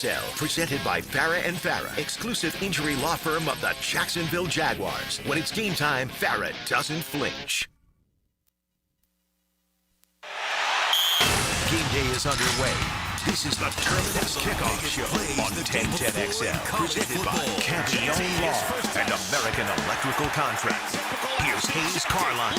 Presented by Farah and Farah, exclusive injury law firm of the Jacksonville Jaguars. When it's game time, Farah doesn't flinch. Game day is underway. This is the Terminix Kickoff Show on 1010XL, presented by Campione Law and American Electrical Contracts. Here's Hayes Carline.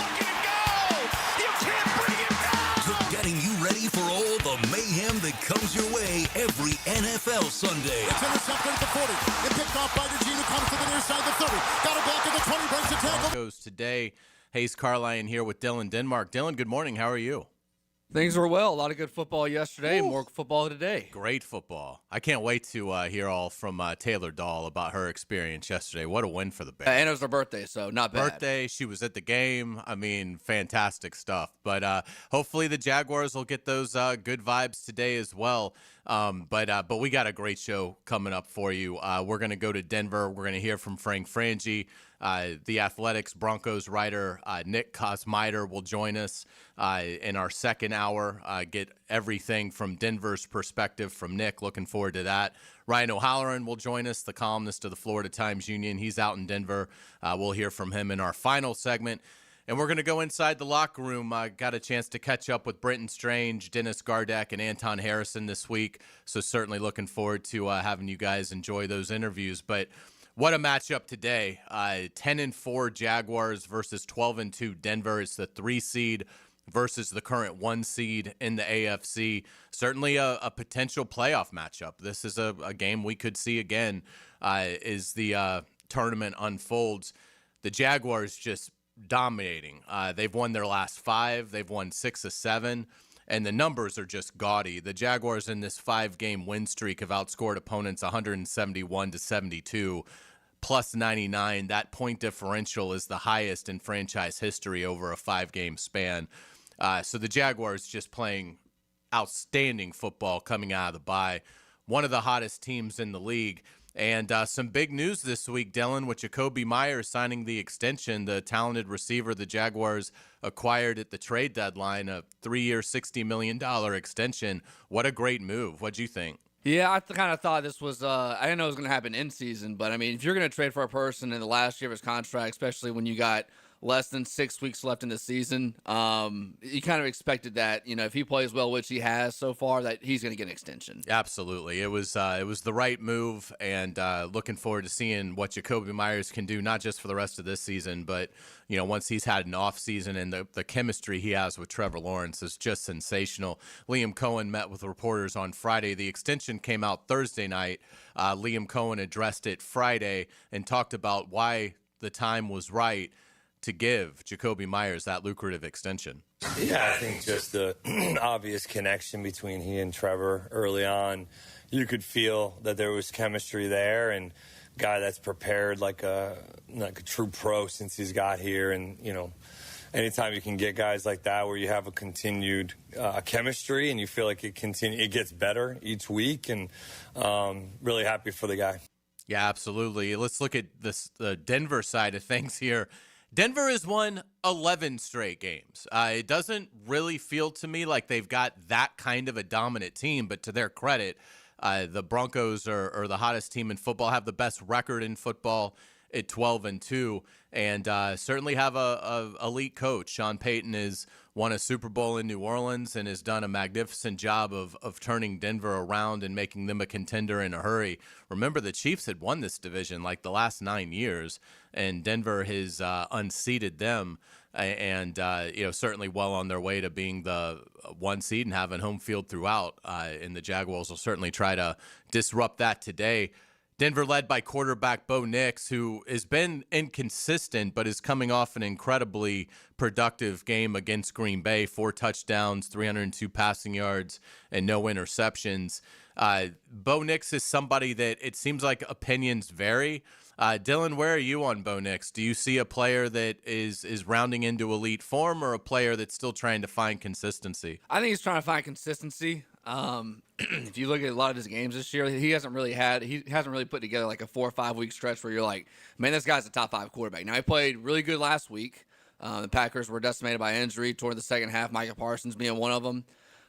Getting you ready for all the mayhem that comes your way every NFL Sunday. It's intercepted at the 40. It picked off by the G who comes to the near side, the 30. Got it back to the 20, breaks the tackle. Broncos today. Hayes Carline here with Dylan Denmark. Dylan, good morning. How are you? Things were well. A lot of good football yesterday, more football today. Great football. I can't wait to hear all from Taylor Dahl about her experience yesterday. What a win for the Bears. And it was her birthday, so not bad. Birthday, she was at the game. I mean, fantastic stuff. But hopefully the Jaguars will get those good vibes today as well. But we got a great show coming up for you. We're going to go to Denver. We're going to hear from Frangie. The Athletics Broncos writer Nick Kosmider will join us in our second hour, get everything from Denver's perspective from Nick. Looking forward to that. Ryan O'Halloran will join us, the columnist of the Florida Times-Union. He's out in Denver. We'll hear from him in our final segment. And we're going to go inside the locker room. I got a chance to catch up with Brenton Strange, Dennis Gardeck, and Anton Harrison this week. So certainly looking forward to having you guys enjoy those interviews. But what a matchup today. 10-4 Jaguars versus 12-2 Denver. It's the 3 seed versus the current 1 seed in the AFC. Certainly a potential playoff matchup. This is a game we could see again as the tournament unfolds. The Jaguars just dominating. They've won their last 5. They've won 6 of 7. And the numbers are just gaudy. The Jaguars in this 5-game win streak have outscored opponents 171-72, plus 99. That point differential is the highest in franchise history over a 5-game span. So the Jaguars just playing outstanding football coming out of the bye. One of the hottest teams in the league. And some big news this week, Dylan, with Jakobi Meyers signing the extension, the talented receiver the Jaguars acquired at the trade deadline, a 3-year, $60 million extension. What a great move. What'd you think? Yeah, I kind of thought this was I didn't know it was going to happen in season, but I mean, if you're going to trade for a person in the last year of his contract, especially when you got less than 6 weeks left in the season, you kind of expected that, if he plays well, which he has so far, that he's going to get an extension. Absolutely. It was the right move, and looking forward to seeing what Jakobi Meyers can do, not just for the rest of this season, but, once he's had an off season, and the chemistry he has with Trevor Lawrence is just sensational. Liam Cohen met with reporters on Friday. The extension came out Thursday night. Liam Cohen addressed it Friday and talked about why the time was right to give Jakobi Meyers that lucrative extension. Yeah, I think just the obvious connection between he and Trevor early on. You could feel that there was chemistry there, and a guy that's prepared like a true pro since he's got here. And, anytime you can get guys like that where you have a continued chemistry and you feel like it gets better each week, and really happy for the guy. Yeah, absolutely. Let's look at the Denver side of things here. Denver has won 11 straight games. It doesn't really feel to me like they've got that kind of a dominant team, but to their credit, the Broncos are the hottest team in football, have the best record in football at 12-2, and certainly have a elite coach. Sean Payton has won a Super Bowl in New Orleans and has done a magnificent job of turning Denver around and making them a contender in a hurry. Remember, the Chiefs had won this division like the last 9 years, and Denver has unseated them, and certainly well on their way to being the 1 seed and having home field throughout. And the Jaguars will certainly try to disrupt that today. Denver led by quarterback Bo Nix, who has been inconsistent but is coming off an incredibly productive game against Green Bay. 4 touchdowns, 302 passing yards, and no interceptions. Bo Nix is somebody that it seems like opinions vary. Dylan, where are you on Bo Nix? Do you see a player that is rounding into elite form, or a player that's still trying to find consistency? I think he's trying to find consistency. If you look at a lot of his games this year, he hasn't really put together like a 4 or 5 week stretch where you're like, man, this guy's a top 5 quarterback. Now, he played really good last week. The Packers were decimated by injury toward the second half, Micah Parsons being one of them.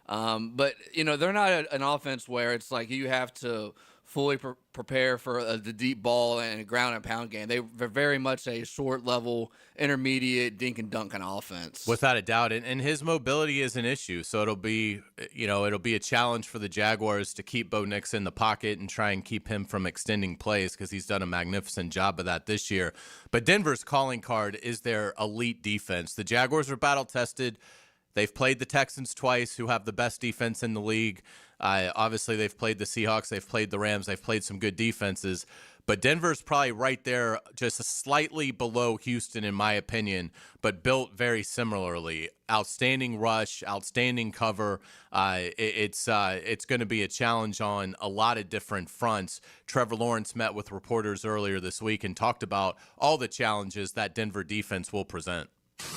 But, they're not an offense where it's like you have to fully prepare for the deep ball and a ground and pound game. They're very much a short level, intermediate, dink and dunk kind of offense. Without a doubt. And his mobility is an issue. So it'll be a challenge for the Jaguars to keep Bo Nix in the pocket and try and keep him from extending plays, because he's done a magnificent job of that this year. But Denver's calling card is their elite defense. The Jaguars are battle tested. They've played the Texans twice, who have the best defense in the league. Obviously, they've played the Seahawks. They've played the Rams. They've played some good defenses. But Denver's probably right there, just slightly below Houston, in my opinion, but built very similarly. Outstanding rush, outstanding cover. It's going to be a challenge on a lot of different fronts. Trevor Lawrence met with reporters earlier this week and talked about all the challenges that Denver defense will present.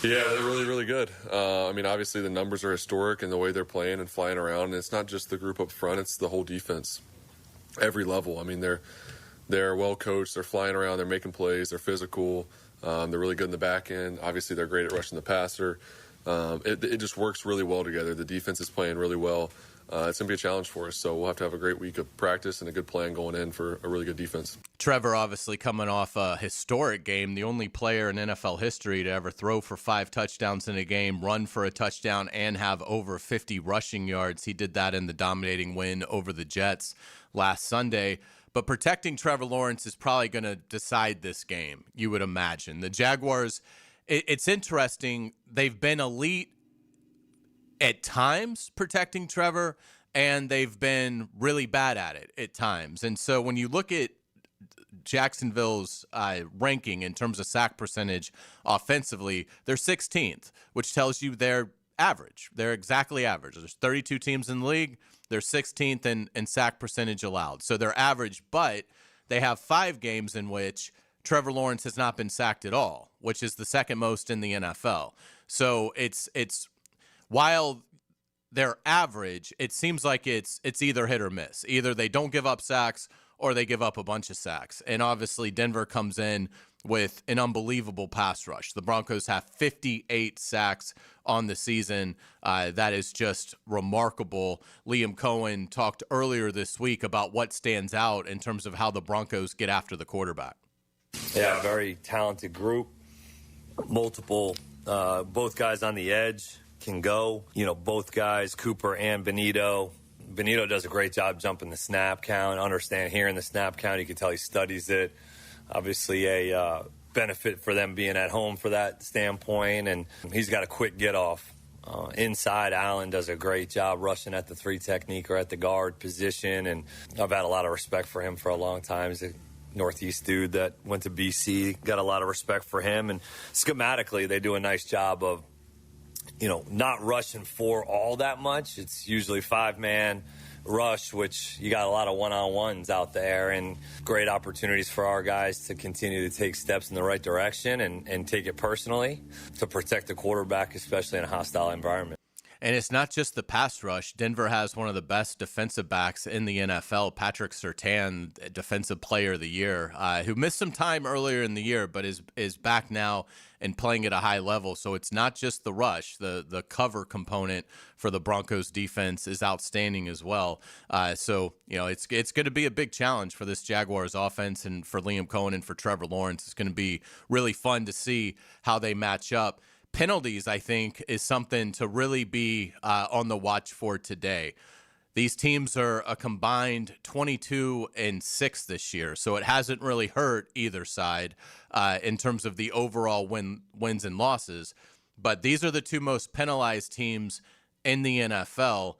Yeah, they're really, really good. Obviously the numbers are historic and the way they're playing and flying around. And it's not just the group up front; it's the whole defense, every level. They're well coached. They're flying around. They're making plays. They're physical. They're really good in the back end. Obviously, they're great at rushing the passer. It just works really well together. The defense is playing really well. It's going to be a challenge for us, so we'll have to have a great week of practice and a good plan going in for a really good defense. Trevor obviously coming off a historic game, the only player in NFL history to ever throw for 5 touchdowns in a game, run for a touchdown, and have over 50 rushing yards. He did that in the dominating win over the Jets last Sunday. But protecting Trevor Lawrence is probably going to decide this game, you would imagine. The Jaguars, it's interesting. They've been elite at times protecting Trevor, and they've been really bad at it at times. And so when you look at Jacksonville's ranking in terms of sack percentage offensively, they're 16th, which tells you they're average. They're exactly average. There's 32 teams in the league. They're 16th in sack percentage allowed. So they're average, but they have 5 games in which Trevor Lawrence has not been sacked at all, which is the second most in the NFL. So it's while they're average, it seems like it's either hit or miss. Either they don't give up sacks or they give up a bunch of sacks. And obviously Denver comes in with an unbelievable pass rush. The Broncos have 58 sacks on the season. That is just remarkable. Liam Cohen talked earlier this week about what stands out in terms of how the Broncos get after the quarterback. Yeah, very talented group. Multiple, both guys on the edge can go. Both guys, Cooper and Benito. Benito does a great job jumping the snap count, hearing the snap count. You can tell he studies it. Obviously a benefit for them being at home for that standpoint, and he's got a quick get off. Inside, Allen does a great job rushing at the 3 technique or at the guard position, and I've had a lot of respect for him for a long time. He's a Northeast dude that went to BC, got a lot of respect for him, and schematically they do a nice job of not rushing 4 all that much. It's usually 5-man rush, which you got a lot of one-on-ones out there, and great opportunities for our guys to continue to take steps in the right direction and take it personally to protect the quarterback, especially in a hostile environment. And it's not just the pass rush. Denver has one of the best defensive backs in the NFL, Patrick Surtain, Defensive Player of the Year, who missed some time earlier in the year, but is back now and playing at a high level. So it's not just the rush. The cover component for the Broncos defense is outstanding as well. So it's going to be a big challenge for this Jaguars offense and for Liam Cohen and for Trevor Lawrence. It's going to be really fun to see how they match up. Penalties, I think, is something to really be on the watch for today. These teams are a combined 22-6 this year, so it hasn't really hurt either side in terms of the overall wins and losses. But these are the 2 most penalized teams in the NFL.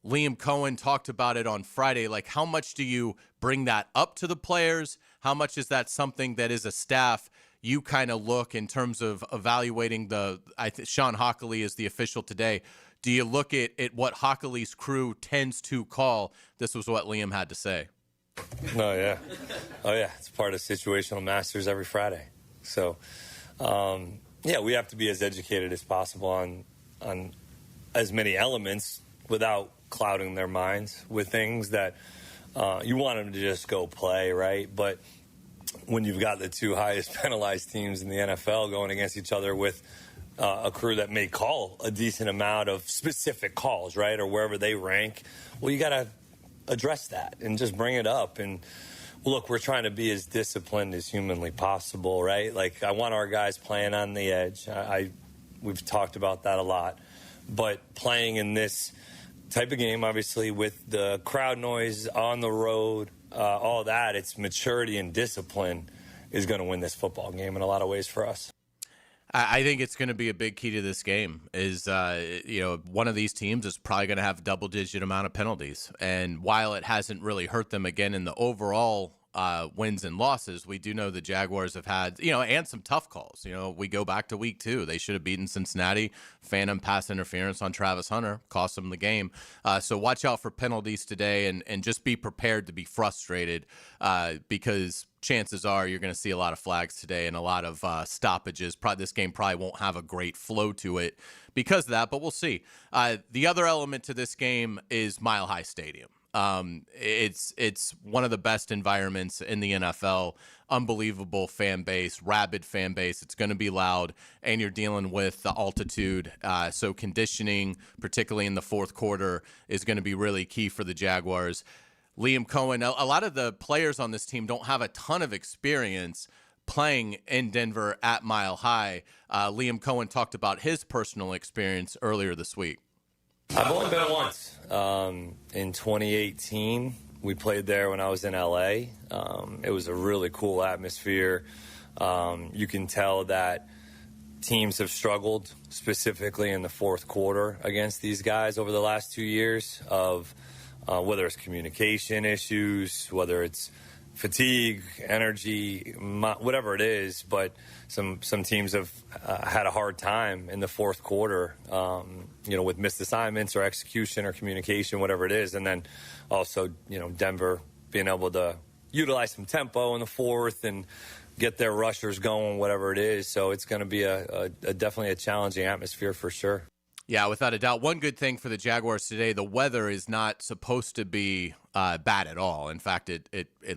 Liam Cohen talked about it on Friday. Like, how much do you bring that up to the players? How much is that something that is a staff you kind of look in terms of evaluating Sean Hockley is the official today. Do you look at what Hockley's crew tends to call? This was what Liam had to say. Oh, yeah. It's part of situational masters every Friday. So, we have to be as educated as possible on as many elements without clouding their minds with things that you want them to just go play, right? But when you've got the 2 highest penalized teams in the NFL going against each other with a crew that may call a decent amount of specific calls, right, or wherever they rank. Well, you got to address that and just bring it up. And look, we're trying to be as disciplined as humanly possible, right? Like, I want our guys playing on the edge. We've talked about that a lot. But playing in this type of game, obviously, with the crowd noise on the road, all that, it's maturity and discipline is going to win this football game in a lot of ways for us. I think it's going to be a big key to this game is, one of these teams is probably going to have a double-digit amount of penalties. And while it hasn't really hurt them again in the overall wins and losses, we do know the Jaguars have had, and some tough calls. We go back to week 2. They should have beaten Cincinnati. Phantom pass interference on Travis Hunter cost them the game. So watch out for penalties today and just be prepared to be frustrated because chances are you're going to see a lot of flags today and a lot of stoppages. This game probably won't have a great flow to it because of that, but we'll see. The other element to this game is Mile High Stadium. It's one of the best environments in the NFL. Unbelievable fan base, rabid fan base. It's going to be loud, and you're dealing with the altitude. So conditioning, particularly in the fourth quarter, is going to be really key for the Jaguars. Liam Cohen, a lot of the players on this team don't have a ton of experience playing in Denver at Mile High. Liam Cohen talked about his personal experience earlier this week. I've only been once. In 2018, we played there when I was in LA. It was a really cool atmosphere. You can tell that teams have struggled, specifically in the fourth quarter, against these guys over the last 2 years of whether it's communication issues, whether it's fatigue, energy, whatever it is. But some teams have had a hard time in the fourth quarter, with missed assignments or execution or communication, whatever it is. And then also, Denver being able to utilize some tempo in the fourth and get their rushers going, whatever it is. So it's going to be a definitely a challenging atmosphere for sure. Yeah, without a doubt. One good thing for the Jaguars today, the weather is not supposed to be bad at all. In fact, it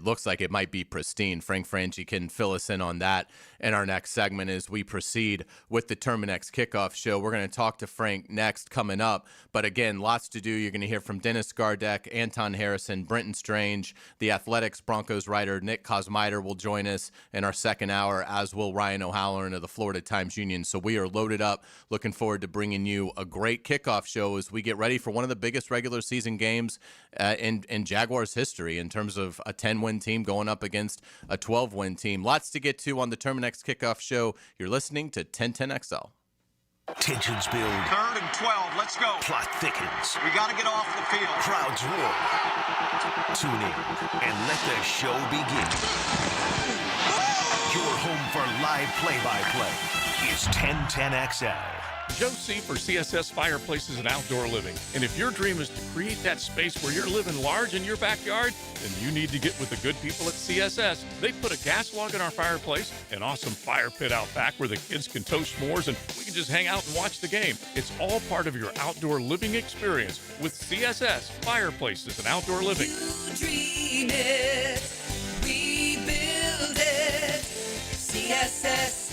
looks like it might be pristine. Frangie can fill us in on that in our next segment as we proceed with the Terminix Kickoff Show. We're going to talk to Frank next coming up. But again, lots to do. You're going to hear from Dennis Gardeck, Anton Harrison, Brenton Strange, the Athletics Broncos writer Nick Kosmider will join us in our second hour, as will Ryan O'Halloran of the Florida Times-Union. So we are loaded up. Looking forward to bringing you a great kickoff show as we get ready for one of the biggest regular season games in Jaguars history in terms of a 10-win team going up against a 12-win team. Lots to get to on the Terminix Kickoff Show. You're listening to 1010XL. Tensions build. 3rd and 12. Let's go. Plot thickens. We got to get off the field. Crowds roar. Tune in and let the show begin. Your home for live play-by-play is 1010XL. Josie for CSS Fireplaces and Outdoor Living. And if your dream is to create that space where you're living large in your backyard, then you need to get with the good people at CSS. They put a gas log in our fireplace, an awesome fire pit out back where the kids can toast s'mores and we can just hang out and watch the game. It's all part of your outdoor living experience with CSS Fireplaces and Outdoor Living. You dream it, we build it. CSS.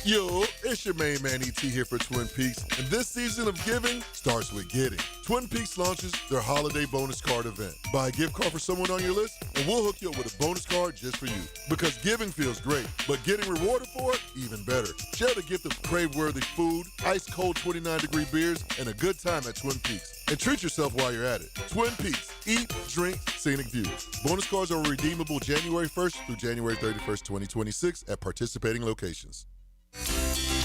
Yo, it's your main man ET here for Twin Peaks, and this season of giving starts with getting. Twin Peaks launches their holiday bonus card event. Buy a gift card for someone on your list, and we'll hook you up with a bonus card just for you. Because giving feels great, but getting rewarded for it, even better. Share the gift of crave-worthy food, ice-cold 29-degree beers, and a good time at Twin Peaks. And treat yourself while you're at it. Twin Peaks. Eat, drink, scenic views. Bonus cards are redeemable January 1st through January 31st, 2026 at participating locations.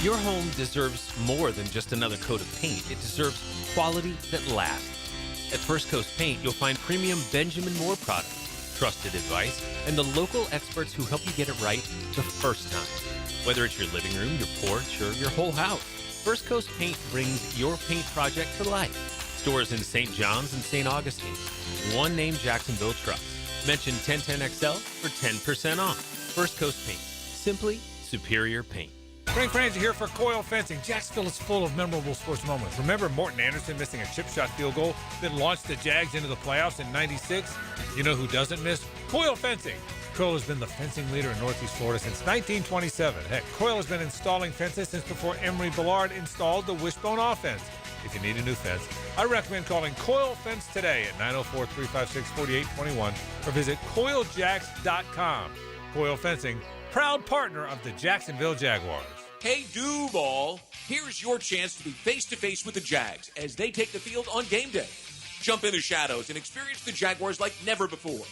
Your home deserves more than just another coat of paint. It deserves quality that lasts. At First Coast Paint, you'll find premium Benjamin Moore products, trusted advice, and the local experts who help you get it right the first time. Whether it's your living room, your porch, or your whole house, First Coast Paint brings your paint project to life. Stores in St. John's and St. Augustine. One name Jacksonville trusts. Mention 1010XL for 10% off. First Coast Paint. Simply superior paint. Frangie here for Coil Fencing. Jacksonville is full of memorable sports moments. Remember Morton Anderson missing a chip shot field goal that launched the Jags into the playoffs in '96? You know who doesn't miss? Coil Fencing. Coyle has been the fencing leader in Northeast Florida since 1927. Heck, Coyle has been installing fences since before Emery Billard installed the wishbone offense. If you need a new fence, I recommend calling Coyle Fence today at 904-356-4821 or visit CoyleJacks.com. Coyle Fencing, proud partner of the Jacksonville Jaguars. Hey, Duval, here's your chance to be face-to-face with the Jags as they take the field on game day. Jump in the shadows and experience the Jaguars like never before.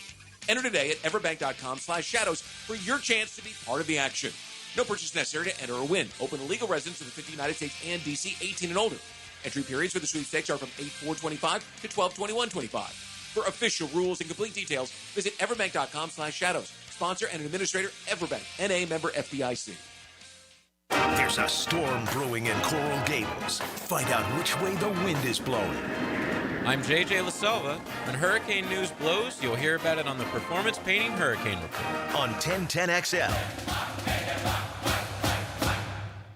Enter today at everbank.com/shadows for your chance to be part of the action. No purchase necessary to enter or win. Open to legal residents of the 50 United States and D.C., 18 and older. Entry periods for the sweepstakes are from 8/4/25 to 12/21/25. For official rules and complete details, visit everbank.com/shadows. Sponsor and administrator, Everbank, N.A. member FDIC. There's a storm brewing in Coral Gables. Find out which way the wind is blowing. I'm JJ LaSalva. When hurricane news blows, you'll hear about it on the Performance Painting Hurricane Report. On 1010XL.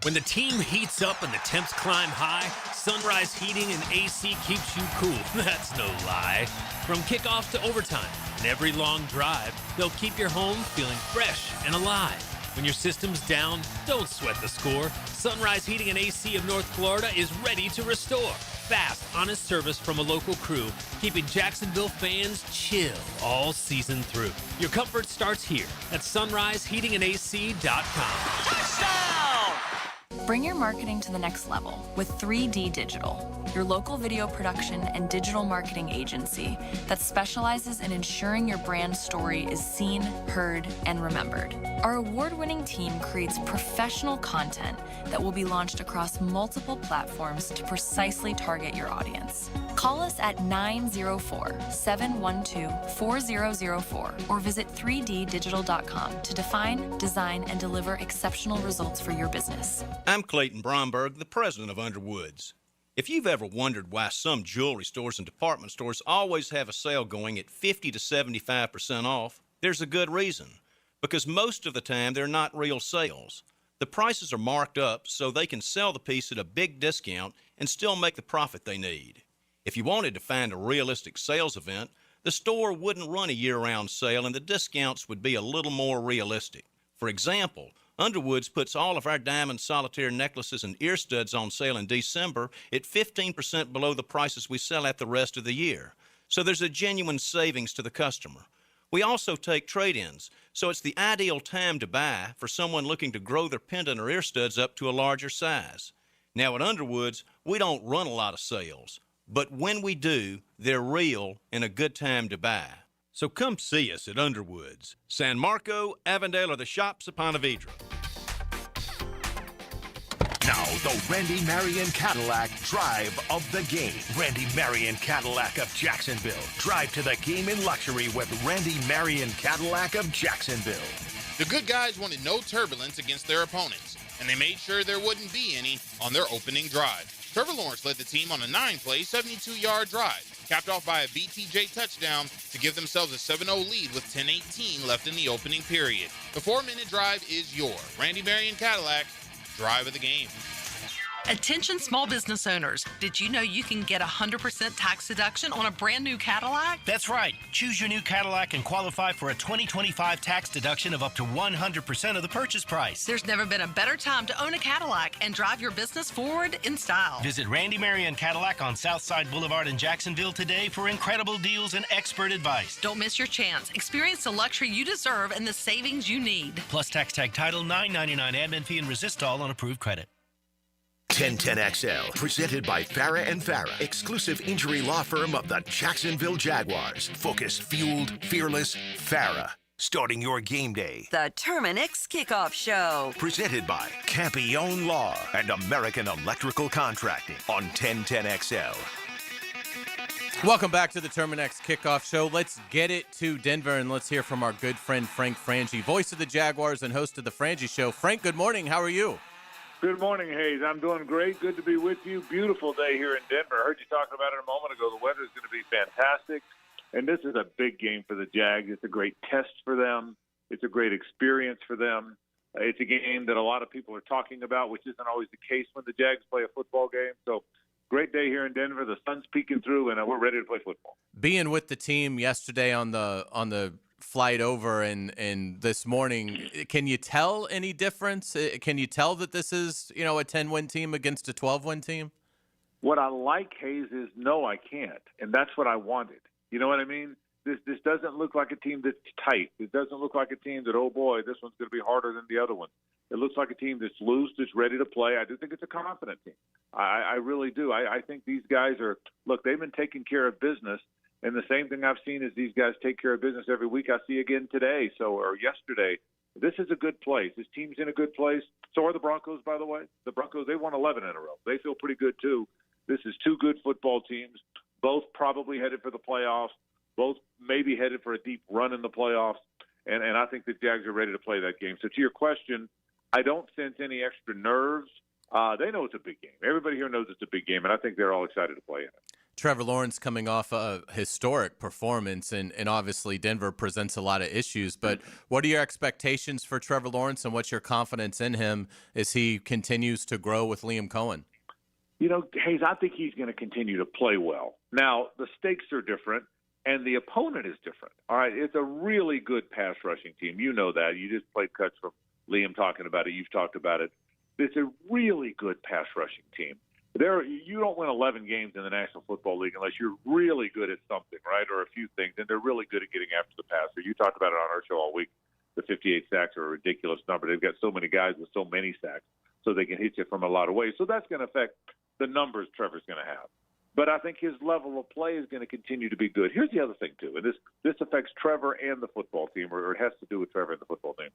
When the team heats up and the temps climb high, Sunrise Heating and AC keeps you cool. That's no lie. From kickoff to overtime and every long drive, they'll keep your home feeling fresh and alive. When your system's down, don't sweat the score. Sunrise Heating and AC of North Florida is ready to restore. Fast, honest service from a local crew, keeping Jacksonville fans chill all season through. Your comfort starts here at sunriseheatingandac.com. Touchdown! Bring your marketing to the next level with 3D Digital, your local video production and digital marketing agency that specializes in ensuring your brand story is seen, heard, and remembered. Our award-winning team creates professional content that will be launched across multiple platforms to precisely target your audience. Call us at 904-712-4004 or visit 3ddigital.com to define, design, and deliver exceptional results for your business. I'm Clayton Bromberg, the president of Underwoods. If you've ever wondered why some jewelry stores and department stores always have a sale going at 50 to 75% off, there's a good reason. Because most of the time, they're not real sales. The prices are marked up so they can sell the piece at a big discount and still make the profit they need. If you wanted to find a realistic sales event, the store wouldn't run a year-round sale and the discounts would be a little more realistic. For example, Underwoods puts all of our diamond solitaire necklaces and ear studs on sale in December at 15% below the prices we sell at the rest of the year. So there's a genuine savings to the customer. We also take trade-ins, so it's the ideal time to buy for someone looking to grow their pendant or ear studs up to a larger size. Now at Underwoods, we don't run a lot of sales, but when we do, they're real and a good time to buy. So come see us at Underwoods, San Marco, Avondale, or the shops of Ponte Vedra. Now, the Randy Marion Cadillac Drive of the Game. Randy Marion Cadillac of Jacksonville. Drive to the game in luxury with Randy Marion Cadillac of Jacksonville. The good guys wanted no turbulence against their opponents, and they made sure there wouldn't be any on their opening drive. Trevor Lawrence led the team on a 9-play, 72-yard drive, capped off by a BTJ touchdown to give themselves a 7-0 lead with 10:18 left in the opening period. The 4-minute drive is your Randy Marion Cadillac Drive of the Game. Attention small business owners. Did you know you can get 100% tax deduction on a brand new Cadillac? That's right. Choose your new Cadillac and qualify for a 2025 tax deduction of up to 100% of the purchase price. There's never been a better time to own a Cadillac and drive your business forward in style. Visit Randy Marion Cadillac on Southside Boulevard in Jacksonville today for incredible deals and expert advice. Don't miss your chance. Experience the luxury you deserve and the savings you need. Plus tax tag title, $9.99 admin fee and resistol on approved credit. 1010XL, presented by Farah & Farah, exclusive injury law firm of the Jacksonville Jaguars. Focused, fueled, fearless, Farah. Starting your game day. The Terminix Kickoff Show. Presented by Campione Law and American Electrical Contracting on 1010XL. Welcome back to the Terminix Kickoff Show. Let's get it to Denver, and let's hear from our good friend Frank Frangie, voice of the Jaguars and host of the Frangie Show. Frank, good morning. How are you? Good morning, Hayes. I'm doing great. Good to be with you. Beautiful day here in Denver. I heard you talking about it a moment ago. The weather is going to be fantastic, and this is a big game for the Jags. It's a great test for them. It's a great experience for them. It's a game that a lot of people are talking about, which isn't always the case when the Jags play a football game. So great day here in Denver. The sun's peeking through, and we're ready to play football. Being with the team yesterday on the flight over and this morning. Can you tell any difference? Can you tell that this is, a 10-win team against a 12-win team? What I like, Hayes, is no, I can't. And that's what I wanted. You know what I mean? This doesn't look like a team that's tight. It doesn't look like a team that, oh, boy, this one's going to be harder than the other one. It looks like a team that's loose, that's ready to play. I do think it's a confident team. I really do. I think these guys are – look, they've been taking care of business, and the same thing I've seen is these guys take care of business every week. I see again today or yesterday. This is a good place. This team's in a good place. So are the Broncos, by the way. The Broncos, they won 11 in a row. They feel pretty good, too. This is two good football teams, both probably headed for the playoffs, both maybe headed for a deep run in the playoffs, and I think the Jags are ready to play that game. So to your question, I don't sense any extra nerves. They know it's a big game. Everybody here knows it's a big game, and I think they're all excited to play in it. Trevor Lawrence coming off a historic performance, and obviously Denver presents a lot of issues. But what are your expectations for Trevor Lawrence, and what's your confidence in him as he continues to grow with Liam Cohen? Hayes, I think he's going to continue to play well. Now, the stakes are different, and the opponent is different. All right, it's a really good pass rushing team. You know that. You just played cuts from Liam talking about it. You've talked about it. It's a really good pass rushing team. You don't win 11 games in the National Football League unless you're really good at something, right, or a few things, and they're really good at getting after the passer. You talked about it on our show all week. The 58 sacks are a ridiculous number. They've got so many guys with so many sacks, so they can hit you from a lot of ways. So that's going to affect the numbers Trevor's going to have. But I think his level of play is going to continue to be good. Here's the other thing, too, and this affects Trevor and the football team, or it has to do with Trevor and the football team.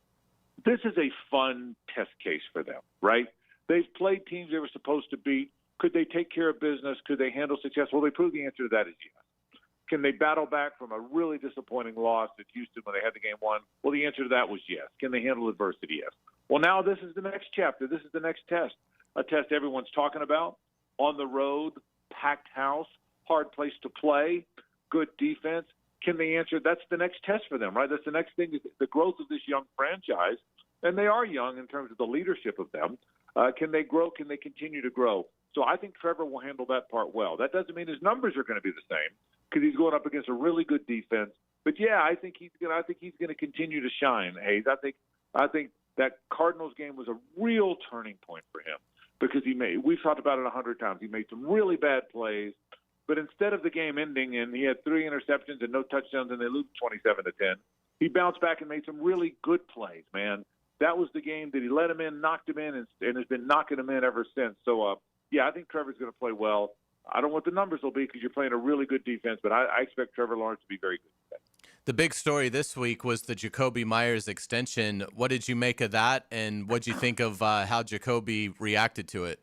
This is a fun test case for them, right? They've played teams they were supposed to beat. Could they take care of business? Could they handle success? Well, they proved the answer to that is yes. Can they battle back from a really disappointing loss at Houston when they had the game won? Well, the answer to that was yes. Can they handle adversity? Yes. Well, now this is the next chapter. This is the next test, a test everyone's talking about. On the road, packed house, hard place to play, good defense. Can they answer? That's the next test for them, right? That's the next thing, is the growth of this young franchise. And they are young in terms of the leadership of them. Can they grow? Can they continue to grow? So I think Trevor will handle that part well. That doesn't mean his numbers are going to be the same because he's going up against a really good defense. But yeah, I think he's going to continue to shine. Hayes, I think that Cardinals game was a real turning point for him because we've talked about it 100 times. He made some really bad plays, but instead of the game ending and he had 3 interceptions and no touchdowns and they lose 27-10, he bounced back and made some really good plays. Man, that was the game that he let him in, knocked him in, and has been knocking him in ever since. So. Yeah, I think Trevor's going to play well. I don't know what the numbers will be because you're playing a really good defense, but I expect Trevor Lawrence to be very good today. The big story this week was the Jacoby Myers extension. What did you make of that, and what did you think of how Jacoby reacted to it?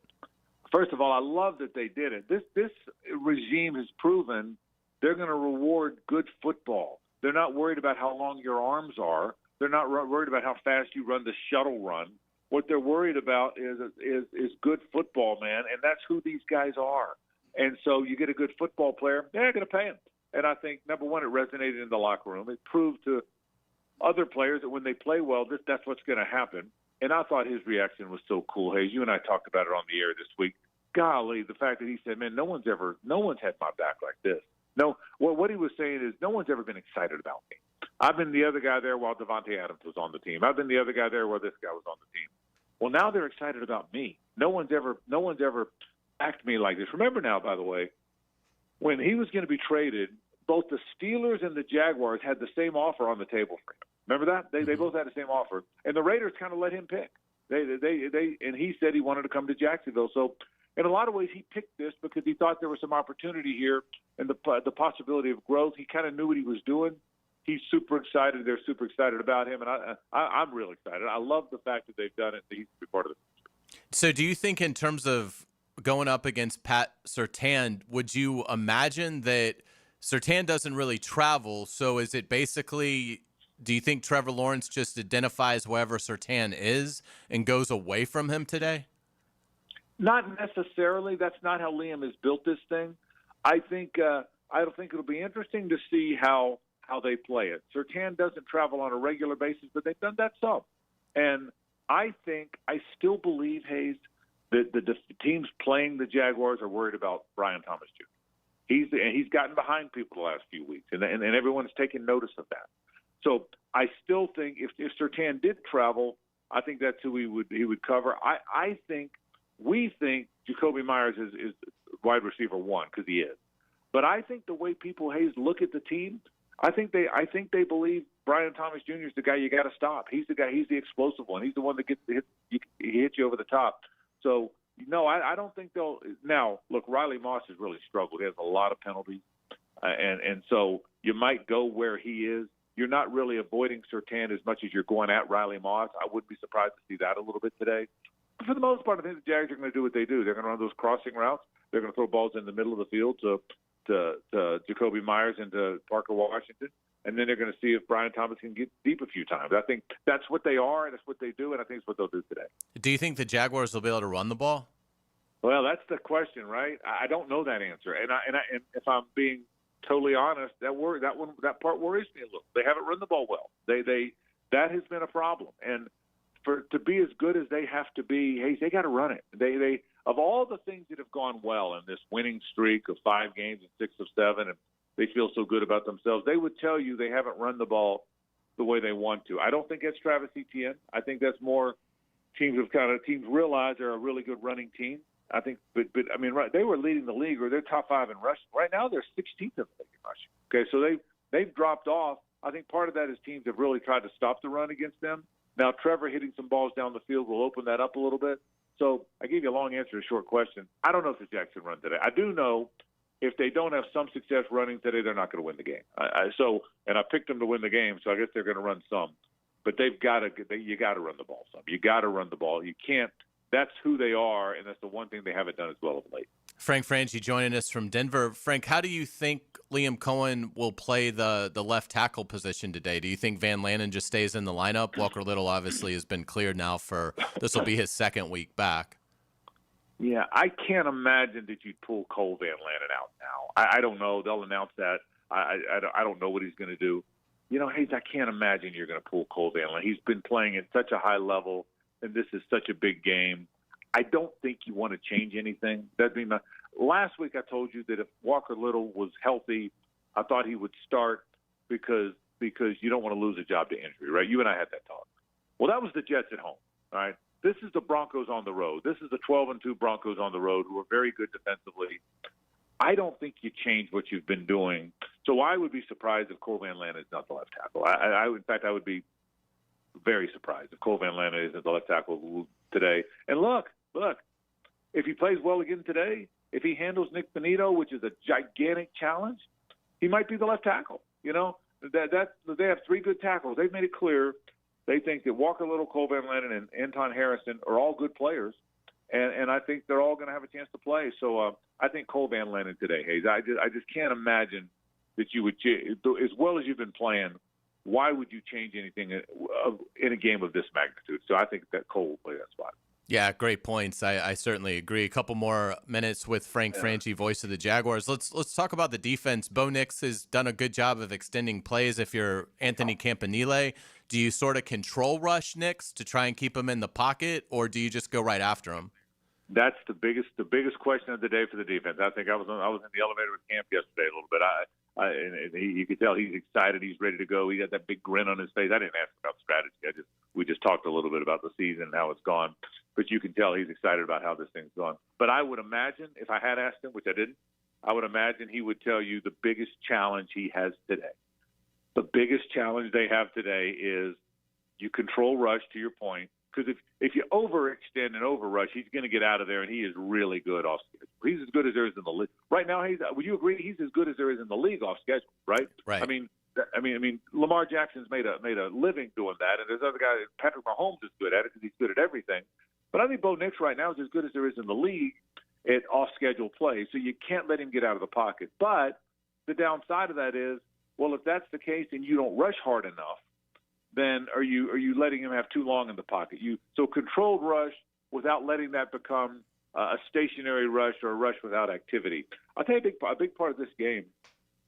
First of all, I love that they did it. This regime has proven they're going to reward good football. They're not worried about how long your arms are. They're not worried about how fast you run the shuttle run. What they're worried about is good football, man, and that's who these guys are. And so you get a good football player, they're going to pay him. And I think, number one, it resonated in the locker room. It proved to other players that when they play well, that's what's going to happen. And I thought his reaction was so cool. Hayes, you and I talked about it on the air this week. Golly, the fact that he said, man, no one's had my back like this. No, well, what he was saying is no one's ever been excited about me. I've been the other guy there while Devontae Adams was on the team. I've been the other guy there while this guy was on the team. Well, now they're excited about me. No one's ever acted me like this. Remember now, by the way, when he was going to be traded, both the Steelers and the Jaguars had the same offer on the table for him. Remember that? They both had the same offer, and the Raiders kind of let him pick. And he said he wanted to come to Jacksonville. So in a lot of ways, he picked this because he thought there was some opportunity here and the possibility of growth. He kind of knew what he was doing. He's super excited. They're super excited about him, and I'm real excited. I love the fact that they've done it. He's a big part of it. So do you think in terms of going up against Pat Surtain, would you imagine that Surtain doesn't really travel? So is it basically, do you think Trevor Lawrence just identifies wherever Surtain is and goes away from him today? Not necessarily. That's not how Liam has built this thing. I think it'll be interesting to see how they play it. Surtain doesn't travel on a regular basis, but they've done that some. And I still believe, Hayes, that the teams playing the Jaguars are worried about Brian Thomas Jr. He's gotten behind people the last few weeks, and everyone's taken notice of that. So I still think if Surtain did travel, I think that's who he would cover. We think Jacoby Myers is wide receiver 1 because he is. But I think the way people, Hayes, look at the team, I think they believe Brian Thomas Jr. is the guy you got to stop. He's the guy. He's the explosive one. He's the one that he hits you over the top. So no, I don't think they'll. Now look, Riley Moss has really struggled. He has a lot of penalties, and so you might go where he is. You're not really avoiding Surtain as much as you're going at Riley Moss. I wouldn't be surprised to see that a little bit today. But for the most part, I think the Jags are going to do what they do. They're going to run those crossing routes. They're going to throw balls in the middle of the field to Jacoby Myers and to Parker Washington, and then they're going to see if Brian Thomas can get deep a few times. I think that's what they are, and that's what they do, and I think it's what they'll do today. Do you think the Jaguars will be able to run the ball? Well, that's the question, right? I don't know that answer, and if I'm being totally honest, that part worries me a little. They haven't run the ball well. That has been a problem, and to be as good as they have to be, hey, they got to run it. They of all the things that have gone well in this winning streak of 5 games and 6 of 7, and they feel so good about themselves, they would tell you they haven't run the ball the way they want to. I don't think that's Travis Etienne. I think that's more teams realize they're a really good running team. I think, but I mean, right, they were leading the league, or they're top 5 in rushing. Right now, they're 16th in the league in rushing. Okay, so they've dropped off. I think part of that is teams have really tried to stop the run against them. Now, Trevor hitting some balls down the field will open that up a little bit. So I gave you a long answer to a short question. I don't know if the Jags can run today. I do know if they don't have some success running today, they're not going to win the game. And I picked them to win the game, so I guess they're going to run some. But you got to run the ball some. You got to run the ball. You can't. That's who they are, and that's the one thing they haven't done as well of late. Frangie joining us from Denver. Frank, how do you think Liam Cohen will play the left tackle position today? Do you think Van Lanen just stays in the lineup? Walker Little obviously has been cleared now this will be his 2nd week back. Yeah, I can't imagine that you'd pull Cole Van Lanen out now. I don't know. They'll announce that. I don't know what he's going to do. You know, Hayes, I can't imagine you're going to pull Cole Van Lanen. He's been playing at such a high level, and this is such a big game. I don't think you want to change anything. Last week I told you that if Walker Little was healthy, I thought he would start because you don't want to lose a job to injury, right? You and I had that talk. Well, that was the Jets at home, all right? This is the Broncos on the road. This is the 12-2 Broncos on the road who are very good defensively. I don't think you change what you've been doing. So I would be surprised if Cole Van Lanen is not the left tackle. In fact, I would be very surprised if Cole Van Lanen isn't the left tackle today. And look, if he plays well again today, if he handles Nick Benito, which is a gigantic challenge, he might be the left tackle. You know, they have 3 good tackles. They've made it clear they think that Walker Little, Cole Van Lanen, and Anton Harrison are all good players, and I think they're all going to have a chance to play. So I think Cole Van Lanen today, Hayes. I just can't imagine that you would, as well as you've been playing, why would you change anything in a game of this magnitude? So I think that Cole will play that spot. Yeah, great points. I certainly agree. A couple more minutes with Frank Frangie, voice of the Jaguars. Let's talk about the defense. Bo Nix has done a good job of extending plays. If you're Anthony Campanile, do you sort of control rush Nix to try and keep him in the pocket, or do you just go right after him? That's the biggest question of the day for the defense. I think I was in the elevator with Camp yesterday a little bit. You could tell he's excited. He's ready to go. He got that big grin on his face. I didn't ask him about strategy. We just talked a little bit about the season and how it's gone. But you can tell he's excited about how this thing's gone. But I would imagine, if I had asked him, which I didn't, I would imagine he would tell you the biggest challenge he has today. The biggest challenge they have today is you control rush, to your point. Because if you overextend and overrush, he's going to get out of there, and he is really good off schedule. He's as good as there is in the league right now. Would you agree? He's as good as there is in the league off schedule, right? Right. I mean, Lamar Jackson's made a living doing that, and there's other guys. Patrick Mahomes is good at it because he's good at everything. But I think Bo Nix right now is as good as there is in the league at off-schedule play. So you can't let him get out of the pocket. But the downside of that is, well, if that's the case and you don't rush hard enough, then are you letting him have too long in the pocket? So controlled rush without letting that become a stationary rush or a rush without activity. I'll tell you a big part of this game,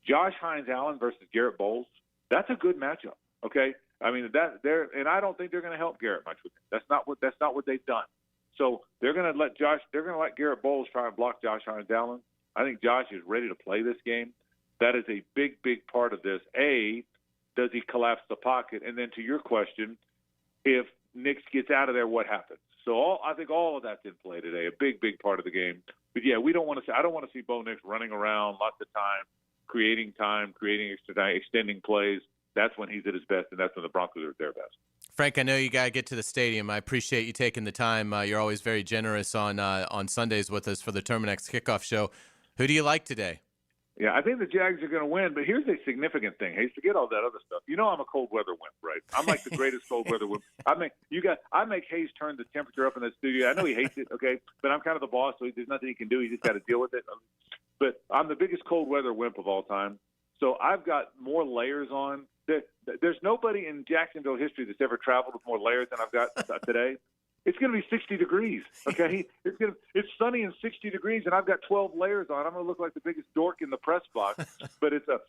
Josh Hines-Allen versus Garrett Bowles, that's a good matchup, okay? I mean, and I don't think they're going to help Garrett much with it. That's not what they've done. So they're going to let Garrett Bowles try and block Josh Hines-Allen. I think Josh is ready to play this game. That is a big part of this. Does he collapse the pocket? And then to your question, if Nix gets out of there, what happens? So I think all of that's in play today, a big, big part of the game. But, yeah, I don't want to see Bo Nix running around lots of time, creating extra time, extending plays. That's when he's at his best, and that's when the Broncos are at their best. Frank, I know you got to get to the stadium. I appreciate you taking the time. You're always very generous on Sundays with us for the Terminix Kickoff Show. Who do you like today? Yeah, I think the Jags are going to win, but here's a significant thing. Hey, forget all that other stuff. You know I'm a cold weather wimp, right? I'm like the greatest cold weather wimp. I make Hayes turn the temperature up in the studio. I know he hates it, okay, but I'm kind of the boss, so there's nothing he can do. He just got to deal with it. But I'm the biggest cold weather wimp of all time, so I've got more layers on. There's nobody in Jacksonville history that's ever traveled with more layers than I've got today. It's going to be 60 degrees, okay? It's sunny and 60 degrees, and I've got 12 layers on. I'm going to look like the biggest dork in the press box, but it's a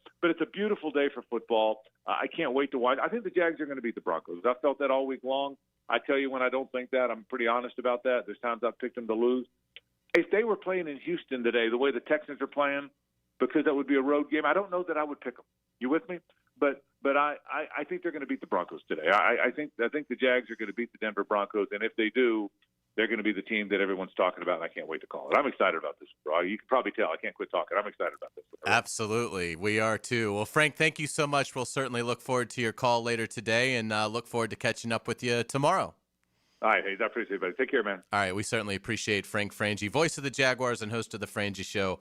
beautiful day for football. I can't wait to watch. I think the Jags are going to beat the Broncos. I've felt that all week long. I tell you when I don't think that. I'm pretty honest about that. There's times I've picked them to lose. If they were playing in Houston today, the way the Texans are playing, because that would be a road game, I don't know that I would pick them. You with me? But I think they're going to beat the Broncos today. I think the Jags are going to beat the Denver Broncos, and if they do, they're going to be the team that everyone's talking about, and I can't wait to call it. I'm excited about this, bro. You can probably tell I can't quit talking. I'm excited about this. Absolutely. We are too. Well, Frank, thank you so much. We'll certainly look forward to your call later today and look forward to catching up with you tomorrow. All right, Hayes. I appreciate it, buddy. Take care, man. All right. We certainly appreciate Frank Frangie, voice of the Jaguars and host of the Frangie Show.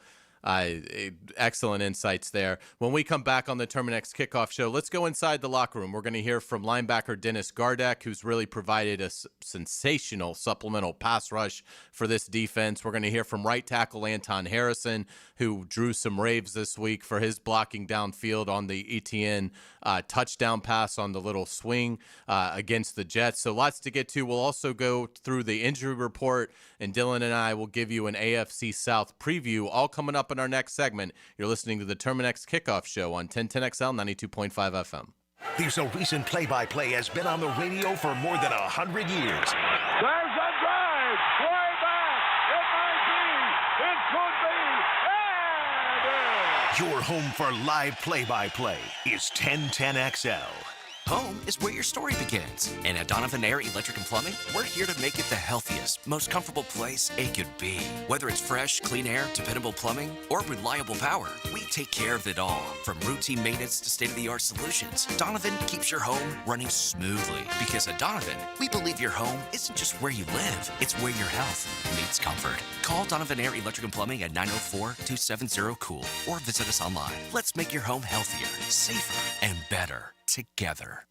Excellent insights there. When we come back on the Terminix Kickoff Show, let's go inside the locker room. We're going to hear from linebacker Dennis Gardeck, who's really provided a sensational supplemental pass rush for this defense. We're going to hear from right tackle Anton Harrison, who drew some raves this week for his blocking downfield on the ETN touchdown pass on the little swing against the Jets. So lots to get to. We'll also go through the injury report, and Dylan and I will give you an AFC South preview, all coming up in our next segment. You're listening to the Terminix Kickoff Show on 1010XL 92.5 FM. There's a reason play-by-play has been on the radio for more than 100 years. There's a drive. Way back. It might be. It could be. And Your home for live play-by-play is 1010XL. Home is where your story begins. And at Donovan Air Electric and Plumbing, we're here to make it the healthiest, most comfortable place it could be. Whether it's fresh, clean air, dependable plumbing, or reliable power, we take care of it all. From routine maintenance to state-of-the-art solutions, Donovan keeps your home running smoothly. Because at Donovan, we believe your home isn't just where you live, it's where your health meets comfort. Call Donovan Air Electric and Plumbing at 904-270-COOL or visit us online. Let's make your home healthier, safer, and better together.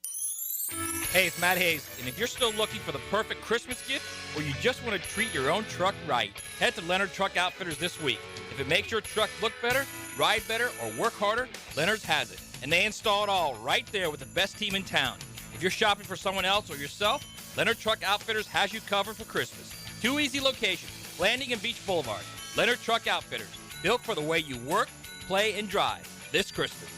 Hey, it's Matt Hayes, and if you're still looking for the perfect Christmas gift or you just want to treat your own truck right, head to Leonard Truck Outfitters this week. If it makes your truck look better, ride better, or work harder, Leonard's has it. And they install it all right there with the best team in town. If you're shopping for someone else or yourself, Leonard Truck Outfitters has you covered for Christmas. 2 easy locations, Landing and Beach Boulevard. Leonard Truck Outfitters, built for the way you work, play, and drive this Christmas.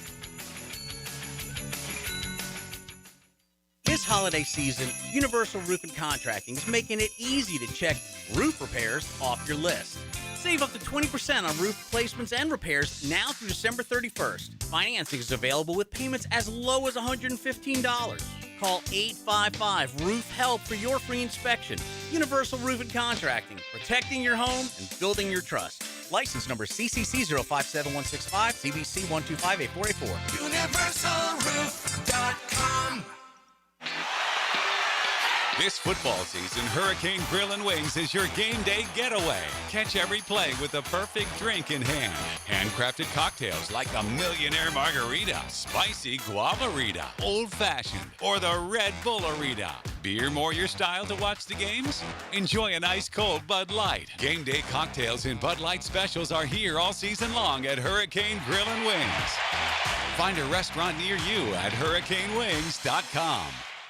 This holiday season, Universal Roof and Contracting is making it easy to check roof repairs off your list. Save up to 20% on roof replacements and repairs now through December 31st. Financing is available with payments as low as $115. Call 855-ROOF-HELP for your free inspection. Universal Roof and Contracting, protecting your home and building your trust. License number CCC 057165, CBC 1258484. UniversalRoof.com. This football season, Hurricane Grill and Wings is your game day getaway. Catch every play with the perfect drink in hand. Handcrafted cocktails like the Millionaire Margarita, Spicy Guavarita, Old Fashioned, or the Red Bullerita. Beer more your style to watch the games? Enjoy an ice cold Bud Light. Game day cocktails and Bud Light specials are here all season long at Hurricane Grill and Wings. Find a restaurant near you at hurricanewings.com.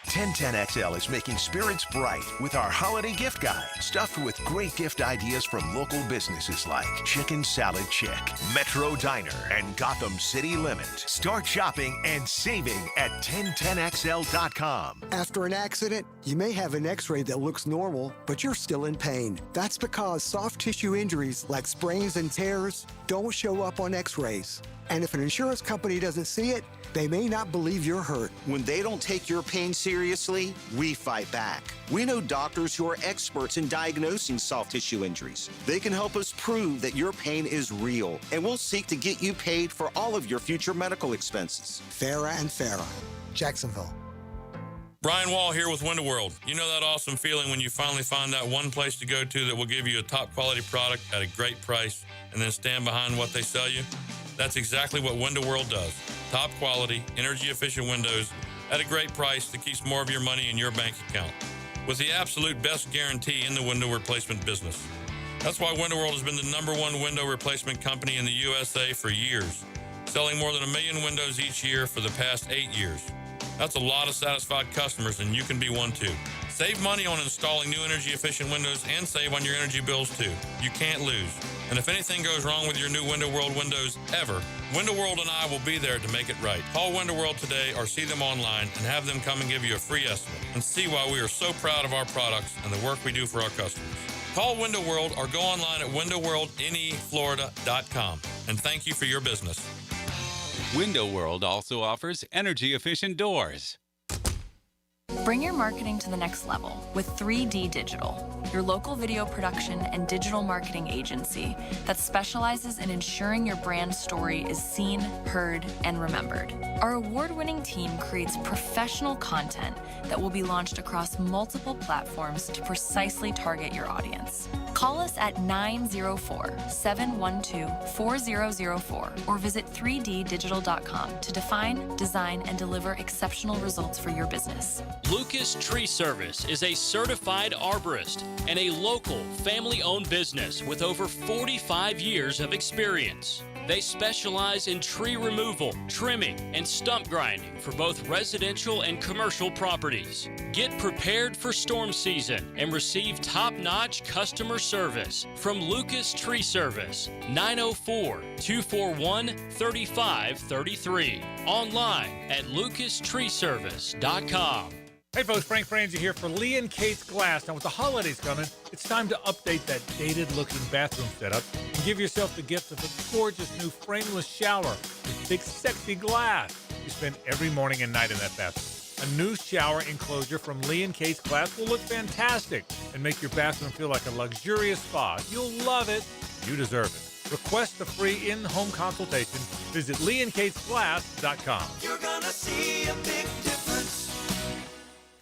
1010XL is making spirits bright with our holiday gift guide, stuffed with great gift ideas from local businesses like Chicken Salad Chick, Metro Diner, and Gotham City Limit. Start shopping and saving at 1010XL.com. After an accident, you may have an x-ray that looks normal, but you're still in pain. That's because soft tissue injuries like sprains and tears don't show up on x-rays. And if an insurance company doesn't see it, they may not believe you're hurt. When they don't take your pain seriously, we fight back. We know doctors who are experts in diagnosing soft tissue injuries. They can help us prove that your pain is real, and we'll seek to get you paid for all of your future medical expenses. Farah and Farah, Jacksonville. Brian Wall here with Window World. You know that awesome feeling when you finally find that one place to go to that will give you a top quality product at a great price and then stand behind what they sell you? That's exactly what Window World does. Top quality, energy efficient windows at a great price that keeps more of your money in your bank account. With the absolute best guarantee in the window replacement business. That's why Window World has been the #1 window replacement company in the USA for years, selling more than 1 million windows each year for the past 8 years. That's a lot of satisfied customers, and you can be one too. Save money on installing new energy-efficient windows and save on your energy bills too. You can't lose. And if anything goes wrong with your new Window World windows ever, Window World and I will be there to make it right. Call Window World today or see them online and have them come and give you a free estimate and see why we are so proud of our products and the work we do for our customers. Call Window World or go online at windowworldneflorida.com. And thank you for your business. Window World also offers energy-efficient doors. Bring your marketing to the next level with 3D Digital, your local video production and digital marketing agency that specializes in ensuring your brand story is seen, heard, and remembered. Our award-winning team creates professional content that will be launched across multiple platforms to precisely target your audience. Call us at 904-712-4004 or visit 3ddigital.com to define, design, and deliver exceptional results for your business. Lucas Tree Service is a certified arborist and a local family-owned business with over 45 years of experience. They specialize in tree removal, trimming, and stump grinding for both residential and commercial properties. Get prepared for storm season and receive top-notch customer service from Lucas Tree Service, 904-241-3533. Online at lucastreeservice.com. Hey folks, Frangie here for Lee & Kate's Glass. Now with the holidays coming, it's time to update that dated-looking bathroom setup and give yourself the gift of a gorgeous new frameless shower with big, sexy glass you spend every morning and night in that bathroom. A new shower enclosure from Lee & Kate's Glass will look fantastic and make your bathroom feel like a luxurious spa. You'll love it. You deserve it. Request a free in-home consultation. Visit leeandkatesglass.com. You're gonna see a big difference.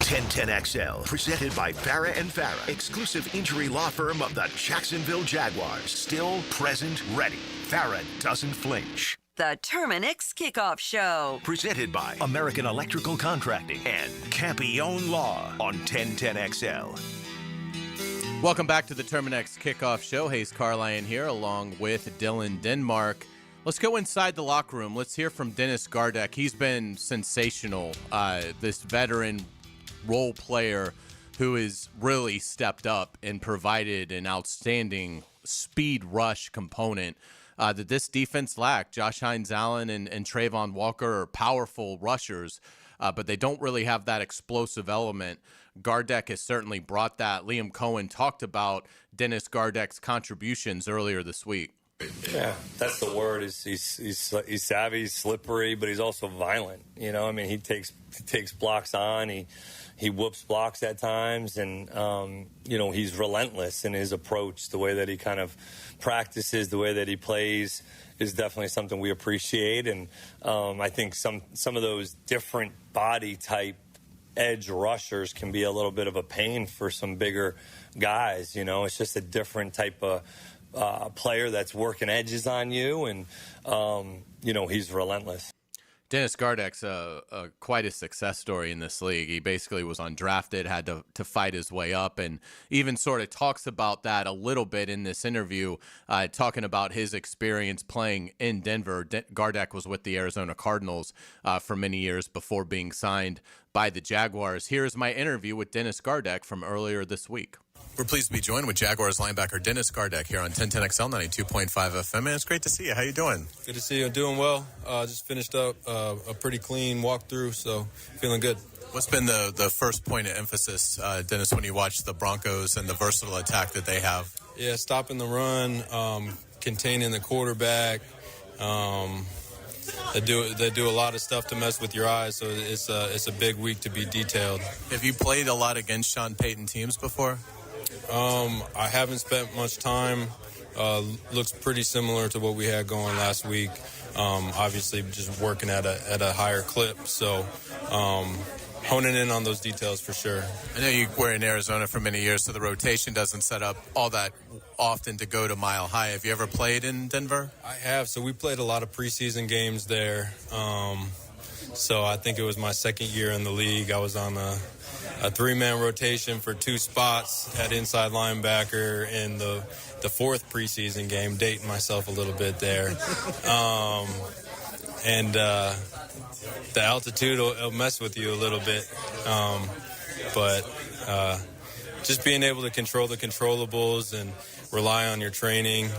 1010XL, presented by Farah and Farah, exclusive injury law firm of the Jacksonville Jaguars. Still, present, ready. Farah doesn't flinch. The Terminix Kickoff Show. Presented by American Electrical Contracting and Campione Law on 1010XL. Welcome back to the Terminix Kickoff Show. Hayes Carlyon here along with Dylan Denmark. Let's go inside the locker room. Let's hear from Dennis Gardeck. He's been sensational, this veteran role player who has really stepped up and provided an outstanding speed rush component that this defense lacked. Josh Hines-Allen and Trayvon Walker are powerful rushers, but they don't really have that explosive element. Gardeck has certainly brought that. Liam Cohen talked about Dennis Gardeck's contributions earlier this week. Yeah, that's the word. He's savvy, he's slippery, but he's also violent. You know, I mean, he takes blocks on. He whoops blocks at times, and you know, he's relentless in his approach. The way that he kind of practices, the way that he plays, is definitely something we appreciate. And I think some of those different body type edge rushers can be a little bit of a pain for some bigger guys. You know, it's just a different type of player that's working edges on you, and you know, he's relentless. Dennis Gardeck's quite a success story in this league. He basically was undrafted, had to fight his way up, and even sort of talks about that a little bit in this interview, talking about his experience playing in Denver. Gardeck was with the Arizona Cardinals for many years before being signed by the Jaguars. Here's my interview with Dennis Gardeck from earlier this week. We're pleased to be joined with Jaguars linebacker Dennis Gardeck here on 1010XL 92.5 FM. Man, it's great to see you. How you doing? Good to see you. I'm doing well. Just finished up a pretty clean walkthrough, so feeling good. What's been the first point of emphasis, Dennis, when you watch the Broncos and the versatile attack that they have? Yeah, stopping the run, containing the quarterback. They do a lot of stuff to mess with your eyes, so it's a big week to be detailed. Have you played a lot against Sean Payton teams before? I haven't spent much time. Looks pretty similar to what we had going last week. Obviously, just working at a higher clip, so honing in on those details for sure. I know you were in Arizona for many years, so the rotation doesn't set up all that often to go to Mile High. Have you ever played in Denver? I have. So we played a lot of preseason games there. So I think it was my second year in the league. I was on a three-man rotation for 2 spots at inside linebacker in the fourth preseason game, dating myself a little bit there. The altitude will mess with you a little bit. But just being able to control the controllables and rely on your training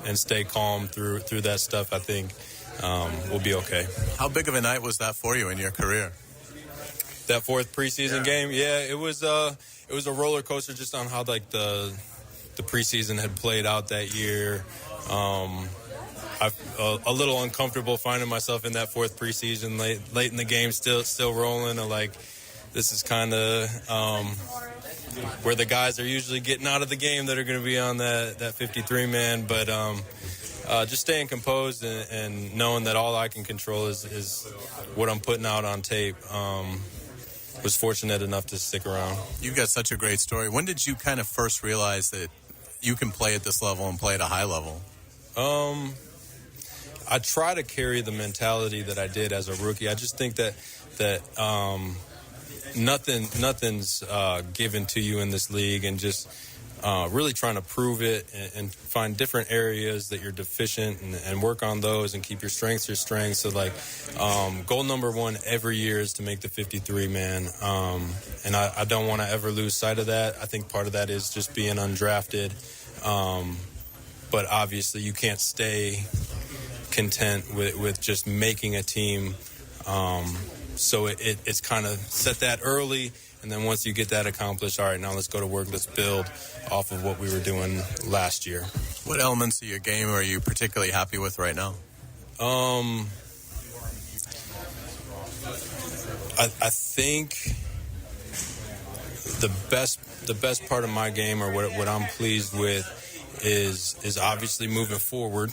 and stay calm through that stuff, I think we'll be okay. How big of a night was that for you in your career? That fourth preseason game? Yeah, it was a roller coaster just on how like the preseason had played out that year. A little uncomfortable finding myself in that fourth preseason late in the game, still rolling. Like, this is kind of where the guys are usually getting out of the game that are going to be on that 53-man. But just staying composed and knowing that all I can control is what I'm putting out on tape. Was fortunate enough to stick around. You've got such a great story. When did you kind of first realize that you can play at this level and play at a high level? I try to carry the mentality that I did as a rookie. I just think that nothing's given to you in this league, and just really trying to prove it and find different areas that you're deficient and work on those and keep your strengths your strengths. So, like, goal number 1 every year is to make the 53-man. And I don't want to ever lose sight of that. I think part of that is just being undrafted. But obviously you can't stay content with just making a team. So it's kind of set that early. And then once you get that accomplished, all right, now let's go to work. Let's build off of what we were doing last year. What elements of your game are you particularly happy with right now? I think the best part of my game, or what I'm pleased with, is obviously moving forward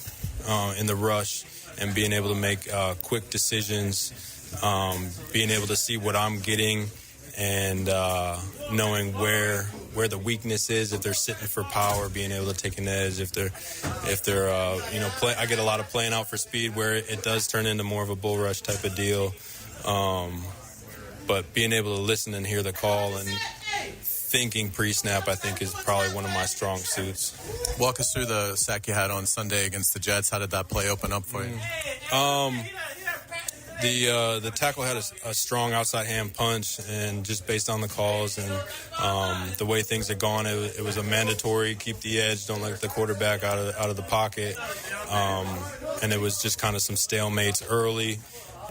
in the rush and being able to make quick decisions, being able to see what I'm getting, and knowing where the weakness is. If they're sitting for power, being able to take an edge. If they're I get a lot of playing out for speed where it does turn into more of a bull rush type of deal. But being able to listen and hear the call and thinking pre-snap, I think, is probably one of my strong suits. Walk us through the sack you had on Sunday against the Jets. How did that play open up for you? The tackle had a strong outside hand punch, and just based on the calls and the way things had gone, it was a mandatory keep the edge, don't let the quarterback out of the pocket, and it was just kind of some stalemates early,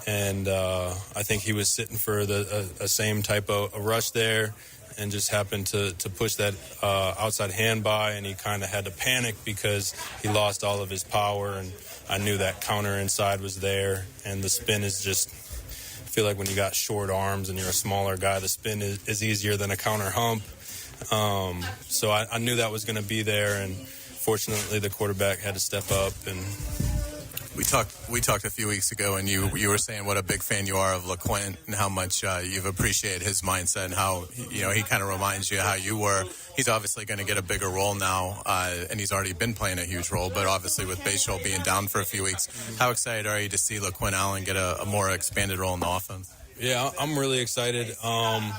and I think he was sitting for a same type of a rush there, and just happened to push that outside hand by, and he kind of had to panic because he lost all of his power, and I knew that counter inside was there, and the spin is just, I feel like when you got short arms and you're a smaller guy, the spin is easier than a counter hump. So I knew that was going to be there, and fortunately the quarterback had to step up. And we talked a few weeks ago, and you were saying what a big fan you are of LeQuint and how much you've appreciated his mindset and how he kind of reminds you how you were. He's obviously going to get a bigger role now, and he's already been playing a huge role. But obviously with Bayshore being down for a few weeks, how excited are you to see LeQuint Allen get a more expanded role in the offense? Yeah, I'm really excited. I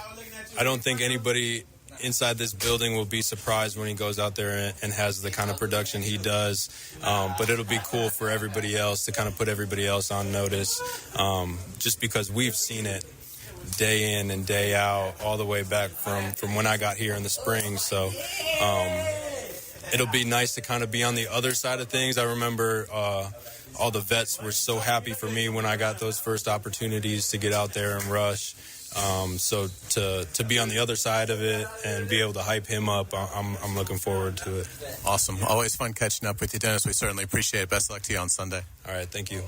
don't think anybody inside this building will be surprised when he goes out there and has the kind of production he does. But it'll be cool for everybody else to kind of put everybody else on notice, just because we've seen it day in and day out all the way back from when I got here in the spring. So it'll be nice to kind of be on the other side of things. I remember all the vets were so happy for me when I got those first opportunities to get out there and rush. So to be on the other side of it and be able to hype him up, I'm looking forward to it. Awesome. Always fun catching up with you, Dennis. We certainly appreciate it. Best of luck to you on Sunday. All right. Thank you.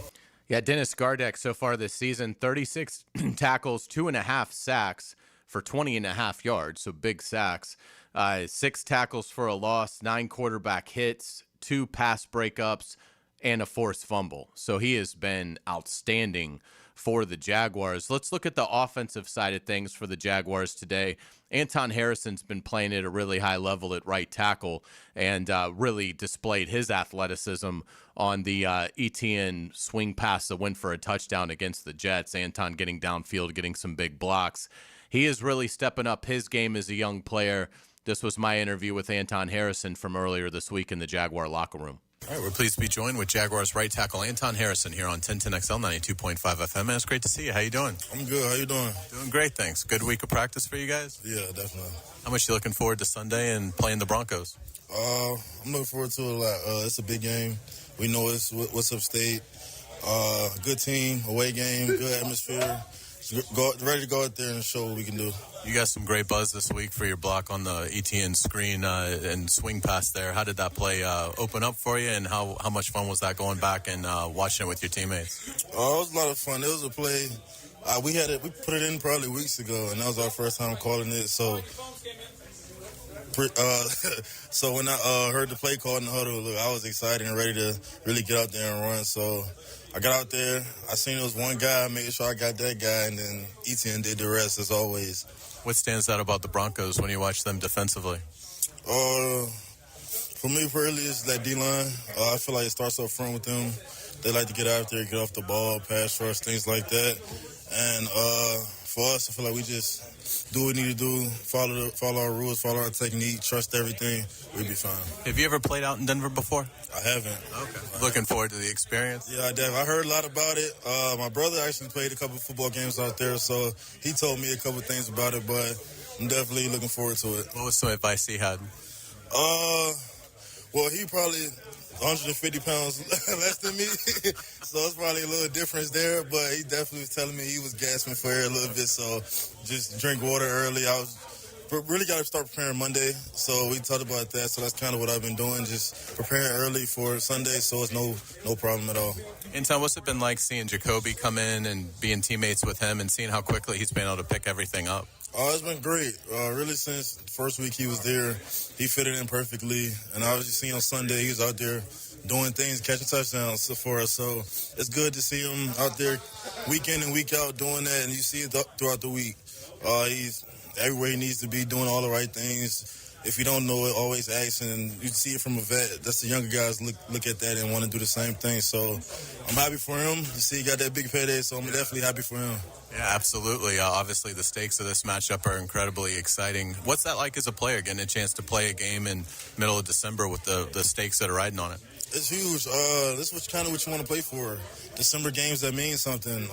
Yeah, Dennis Gardeck so far this season, 36 tackles, 2.5 sacks for 20.5 yards, so big sacks. 6 tackles for a loss, 9 quarterback hits, 2 pass breakups, and a forced fumble. So he has been outstanding for the Jaguars. Let's look at the offensive side of things for the Jaguars today. Anton Harrison's been playing at a really high level at right tackle and really displayed his athleticism on the ETN swing pass that went for a touchdown against the Jets. Anton getting downfield, getting some big blocks. He is really stepping up his game as a young player. This was my interview with Anton Harrison from earlier this week in the Jaguar locker room. All right, we're pleased to be joined with Jaguars right tackle Anton Harrison here on 1010XL 92.5 FM. Man, it's great to see you. How you doing? I'm good. How you doing? Doing great, thanks. Good week of practice for you guys? Yeah, definitely. How much you looking forward to Sunday and playing the Broncos? I'm looking forward to it a lot. It's a big game. We know it's what's up state. Good team, away game, good atmosphere. Ready to go out there and show what we can do. You got some great buzz this week for your block on the ETN screen and swing pass there. How did that play open up for you, and how much fun was that going back and watching it with your teammates? It was a lot of fun. It was a play. We put it in probably weeks ago, and that was our first time calling it. So when I heard the play call in the huddle, look, I was excited and ready to really get out there and run. So I got out there. I seen it was one guy, made sure I got that guy, and then ETN did the rest as always. What stands out about the Broncos when you watch them defensively? For me, really, it's that D-line. I feel like it starts up front with them. They like to get out there, get off the ball, pass rush, things like that. And for us, I feel like we just do what we need to do, follow our rules, follow our technique, trust everything. We'll be fine. Have you ever played out in Denver before? I haven't. Okay. Looking forward to the experience? Yeah, I heard a lot about it. My brother actually played a couple of football games out there, so he told me a couple of things about it, but I'm definitely looking forward to it. What was some advice he had? Well, he probably 150 pounds less than me, so it's probably a little difference there, but he definitely was telling me he was gasping for air a little bit, so just drink water early. I was really got to start preparing Monday, so we talked about that, so that's kind of what I've been doing, just preparing early for Sunday, so it's no problem at all. Anton, what's it been like seeing Jacoby come in and being teammates with him and seeing how quickly he's been able to pick everything up? Oh, it's been great. Really, since the first week he was there, he fitted in perfectly. And I was just seeing on Sunday, he was out there doing things, catching touchdowns for us. So it's good to see him out there week in and week out doing that. And you see it throughout the week. He's everywhere he needs to be, doing all the right things. If you don't know it, always ask. And you see it from a vet. That's the younger guys look at that and want to do the same thing. So I'm happy for him. You see he got that big payday, so I'm definitely happy for him. Yeah, absolutely. Obviously, the stakes of this matchup are incredibly exciting. What's that like as a player, getting a chance to play a game in middle of December with the stakes that are riding on it? It's huge. This is kind of what you want to play for. December games that mean something.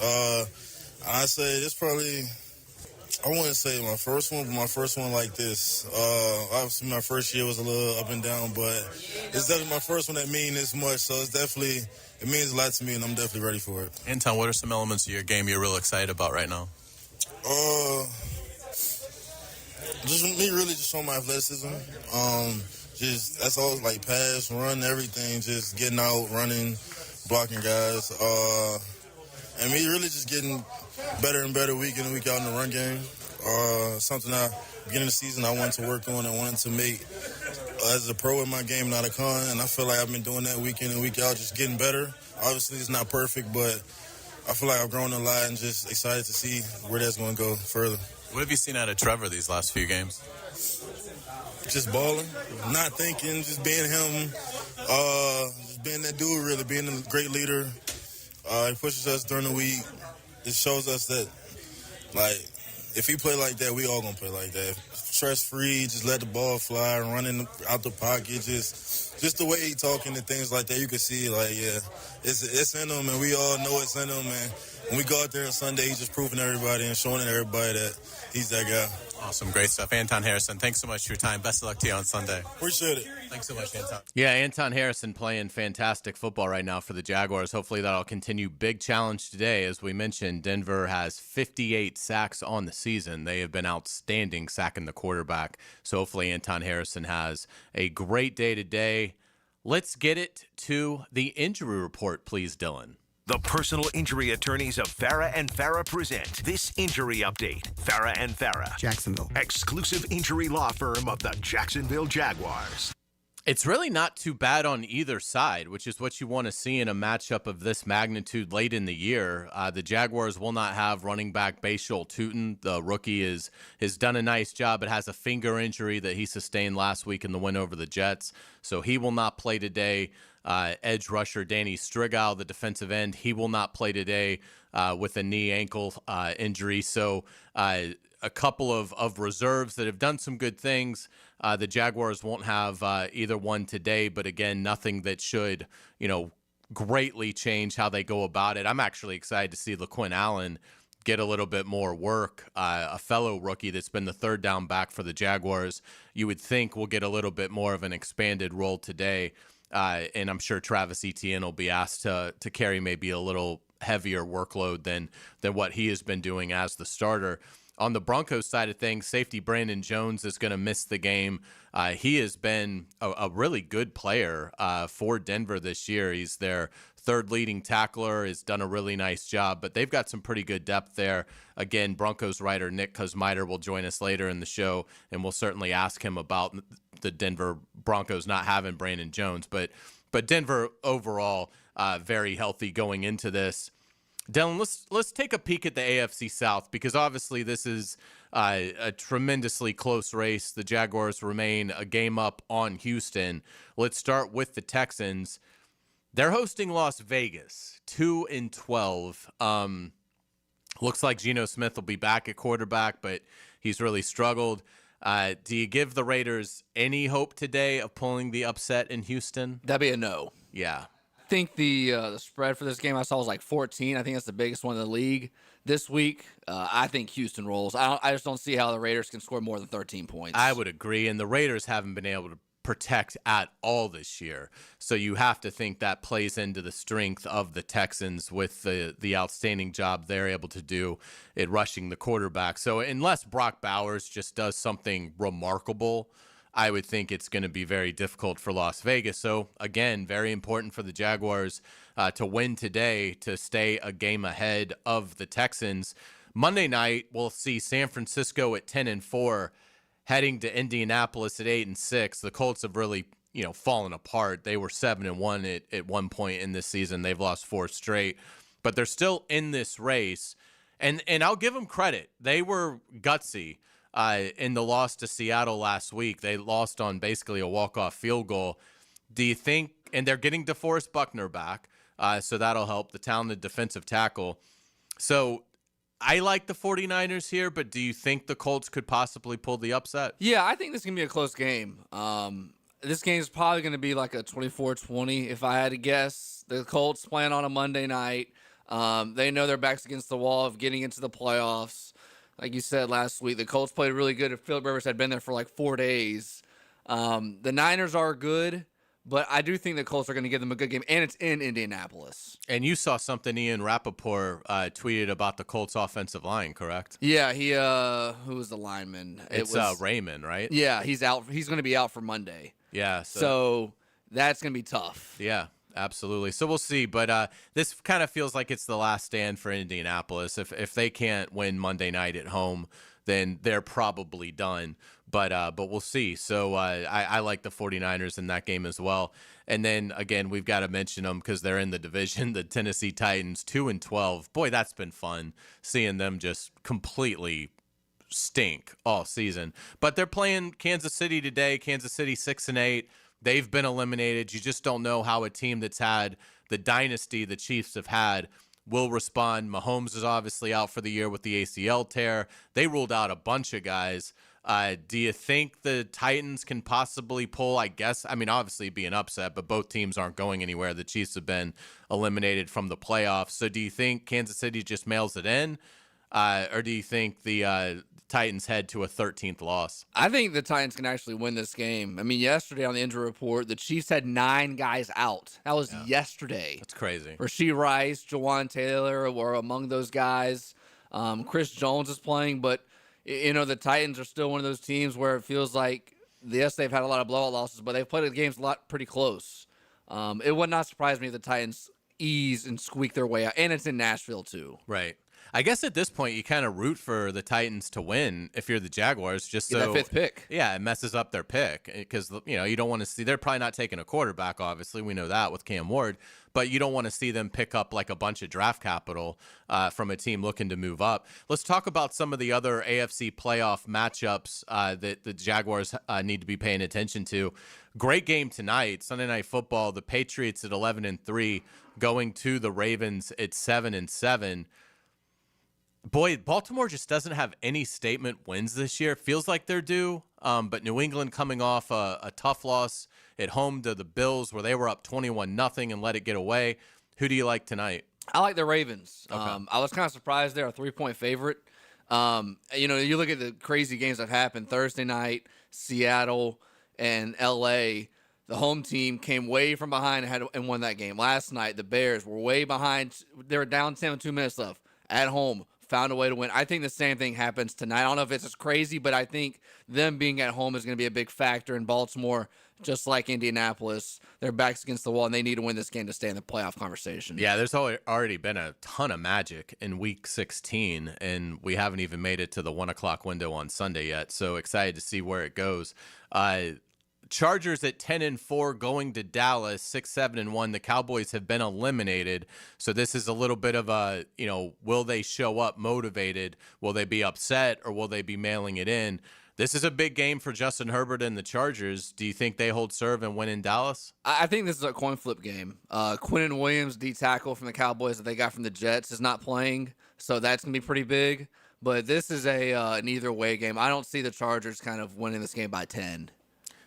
I say this probably, I wouldn't say my first one, but my first one like this. Obviously, my first year was a little up and down, but it's definitely my first one that means this much. So it's definitely, it means a lot to me, and I'm definitely ready for it. Anton, what are some elements of your game you're real excited about right now? Just me really just showing my athleticism. Just that's all, like pass, run, everything. Just getting out, running, blocking guys. And me really just getting better and better week in and week out in the run game. Something beginning of the season I wanted to work on and wanted to make as a pro in my game, not a con. And I feel like I've been doing that week in and week out, just getting better. Obviously, it's not perfect, but I feel like I've grown a lot and just excited to see where that's going to go further. What have you seen out of Trevor these last few games? Just balling, not thinking, just being him, just being that dude, really, being a great leader. He pushes us during the week. It shows us that, like, if he play like that, we all going to play like that. Stress-free, just let the ball fly, running out the pocket, just the way he talking and things like that, you can see, like, yeah, it's in him, and we all know it's in him, and when we go out there on Sunday, he's just proving everybody and showing everybody that he's that guy. Awesome. Great stuff. Anton Harrison, thanks so much for your time. Best of luck to you on Sunday. Appreciate it. Thanks so much, Anton. Yeah, Anton Harrison playing fantastic football right now for the Jaguars. Hopefully that'll continue. Big challenge today. As we mentioned, Denver has 58 sacks on the season. They have been outstanding sacking the quarterback. So hopefully Anton Harrison has a great day today. Let's get it to the injury report, please, Dylan. The personal injury attorneys of Farah and Farah present this injury update. Farah and Farah, Jacksonville, exclusive injury law firm of the Jacksonville Jaguars. It's really not too bad on either side, which is what you want to see in a matchup of this magnitude late in the year. The Jaguars will not have running back Bashal Tutin. The rookie has done a nice job, but has a finger injury that he sustained last week in the win over the Jets. So he will not play today. Edge rusher Danny Strigal, the defensive end, he will not play today with a knee ankle injury. So a couple of reserves that have done some good things. The Jaguars won't have either one today, but again, nothing that should, greatly change how they go about it. I'm actually excited to see LaQuinn Allen get a little bit more work. A fellow rookie that's been the third down back for the Jaguars, you would think will get a little bit more of an expanded role today. And I'm sure Travis Etienne will be asked to carry maybe a little heavier workload than what he has been doing as the starter. On the Broncos side of things, safety Brandon Jones is going to miss the game. He has been a really good player for Denver this year. He's their third leading tackler, has done a really nice job, but they've got some pretty good depth there. Again, Broncos writer Nick Kosmider will join us later in the show, and we'll certainly ask him about the Denver Broncos not having Brandon Jones. But Denver overall very healthy going into this. Dylan, let's take a peek at the AFC South, because obviously this is a tremendously close race. The Jaguars remain a game up on Houston. Let's start with the Texans. They're hosting Las Vegas, 2-12. Looks like Geno Smith will be back at quarterback, but he's really struggled. Do you give the Raiders any hope today of pulling the upset in Houston? That'd be a no. Yeah. I think the spread for this game I saw was like 14. I think that's the biggest one in the league this week. I think Houston rolls. I just don't see how the Raiders can score more than 13 points. I would agree, and the Raiders haven't been able to protect at all this year. So you have to think that plays into the strength of the Texans with the outstanding job they're able to do at rushing the quarterback. So unless Brock Bowers just does something remarkable, I would think it's going to be very difficult for Las Vegas. So again, very important for the Jaguars to win today to stay a game ahead of the Texans. Monday night, we'll see San Francisco at 10-4. Heading to Indianapolis at 8-6. The Colts have really, fallen apart. They were 7-1 at one point in this season. They've lost 4 straight, but they're still in this race. And I'll give them credit. They were gutsy in the loss to Seattle last week. They lost on basically a walk-off field goal. Do you think? And they're getting DeForest Buckner back, so that'll help, the talented defensive tackle. So I like the 49ers here, but do you think the Colts could possibly pull the upset? Yeah, I think this is going to be a close game. This game is probably going to be like a 24-20 if I had to guess. The Colts playing on a Monday night. They know their back's against the wall of getting into the playoffs. Like you said last week, the Colts played really good if Philip Rivers had been there for like 4 days. The Niners are good, but I do think the Colts are going to give them a good game, and it's in Indianapolis. And you saw something Ian Rappaport tweeted about the Colts offensive line, correct? Yeah, he who was the lineman? It's Raymond, right? Yeah, he's out. He's going to be out for Monday. Yeah. So that's going to be tough. Yeah, absolutely. So we'll see. But this kind of feels like it's the last stand for Indianapolis. If they can't win Monday night at home, then they're probably done. But we'll see. So I like the 49ers in that game as well. And then, again, we've got to mention them because they're in the division, the Tennessee Titans, 2-12. Boy, that's been fun, seeing them just completely stink all season. But they're playing Kansas City today. Kansas City 6-8. They've been eliminated. You just don't know how a team that's had the dynasty the Chiefs have had will respond. Mahomes is obviously out for the year with the ACL tear. They ruled out a bunch of guys. Do you think the Titans can possibly pull, obviously be an upset, but both teams aren't going anywhere. The Chiefs have been eliminated from the playoffs. So do you think Kansas City just mails it in? Or do you think the Titans head to a 13th loss? I think the Titans can actually win this game. I mean, yesterday on the injury report, the Chiefs had 9 guys out. That was yesterday. That's crazy. Rasheed Rice, Jawan Taylor were among those guys. Chris Jones is playing, but the Titans are still one of those teams where it feels like, yes, they've had a lot of blowout losses, but they've played the games pretty close. It would not surprise me if the Titans ease and squeak their way out, and it's in Nashville too. Right. I guess at this point you kind of root for the Titans to win if you're the Jaguars, just so that 5th pick. Yeah, it messes up their pick because you don't want to see. They're probably not taking a quarterback. Obviously, we know that with Cam Ward, but you don't want to see them pick up like a bunch of draft capital from a team looking to move up. Let's talk about some of the other AFC playoff matchups that the Jaguars need to be paying attention to. Great game tonight, Sunday Night Football. The Patriots at 11-3, going to the Ravens at 7-7. Boy, Baltimore just doesn't have any statement wins this year. It feels like they're due, but New England coming off a tough loss at home to the Bills where they were up 21-0 and let it get away. Who do you like tonight? I like the Ravens. Okay. I was kind of surprised they're a 3-point favorite. You look at the crazy games that happened Thursday night, Seattle and L.A., the home team came way from behind and won that game. Last night, the Bears were way behind. They were down 10 with 2 minutes left at home. Found a way to win. I think the same thing happens tonight. I don't know if it's as crazy, but I think them being at home is going to be a big factor in Baltimore, just like Indianapolis. Their backs against the wall, and they need to win this game to stay in the playoff conversation. Yeah, there's already been a ton of magic in Week 16, and we haven't even made it to the 1 o'clock window on Sunday yet, so excited to see where it goes. Chargers at 10-4 going to Dallas 6-7-1. The Cowboys have been eliminated, so this is a little bit of a will they show up motivated? Will they be upset, or will they be mailing it in? This is a big game for Justin Herbert and the Chargers. Do you think they hold serve and win in Dallas? I think this is a coin flip game. Quinnen Williams, D tackle from the Cowboys that they got from the Jets, is not playing, so that's gonna be pretty big. But this is an either way game. I don't see the Chargers kind of winning this game by 10.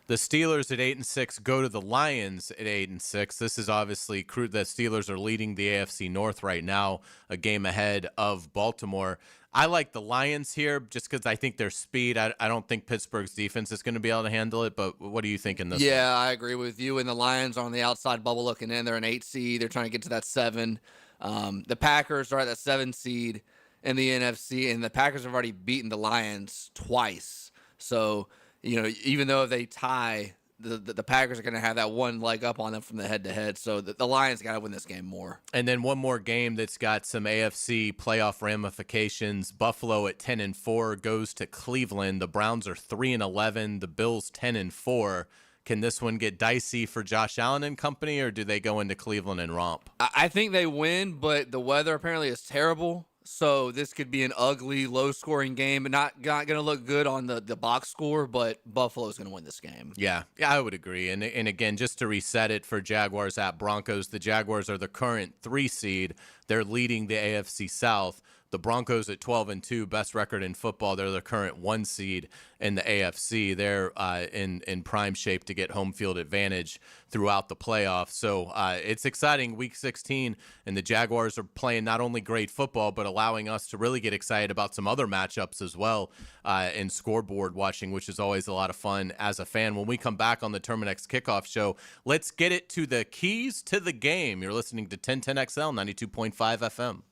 The Steelers at 8-6 go to the Lions at 8-6. This is obviously the Steelers are leading the AFC North right now, a game ahead of Baltimore. I like the Lions here just because I think their speed. I don't think Pittsburgh's defense is going to be able to handle it, but what do you think in this one? I agree with you. And the Lions are on the outside bubble looking in. They're an 8 seed. They're trying to get to that 7. The Packers are at that 7 seed in the NFC, and the Packers have already beaten the Lions twice. So, even though they tie, the Packers are going to have that one leg up on them from the head-to-head. So the Lions got to win this game more. And then one more game that's got some AFC playoff ramifications. Buffalo at 10-4 goes to Cleveland. The Browns are 3-11. The Bills 10-4. Can this one get dicey for Josh Allen and company, or do they go into Cleveland and romp? I think they win, but the weather apparently is terrible. So this could be an ugly, low-scoring game, and not going to look good on the box score, but Buffalo's going to win this game. Yeah, I would agree. And again, just to reset it for Jaguars at Broncos, the Jaguars are the current 3 seed. They're leading the AFC South. The Broncos at 12-2, best record in football. They're the current 1 seed in the AFC. They're in prime shape to get home field advantage throughout the playoffs. So it's exciting, Week 16, and the Jaguars are playing not only great football, but allowing us to really get excited about some other matchups as well in scoreboard watching, which is always a lot of fun as a fan. When we come back on the Terminix Kickoff Show, let's get it to the keys to the game. You're listening to 1010XL, 92.5 FM.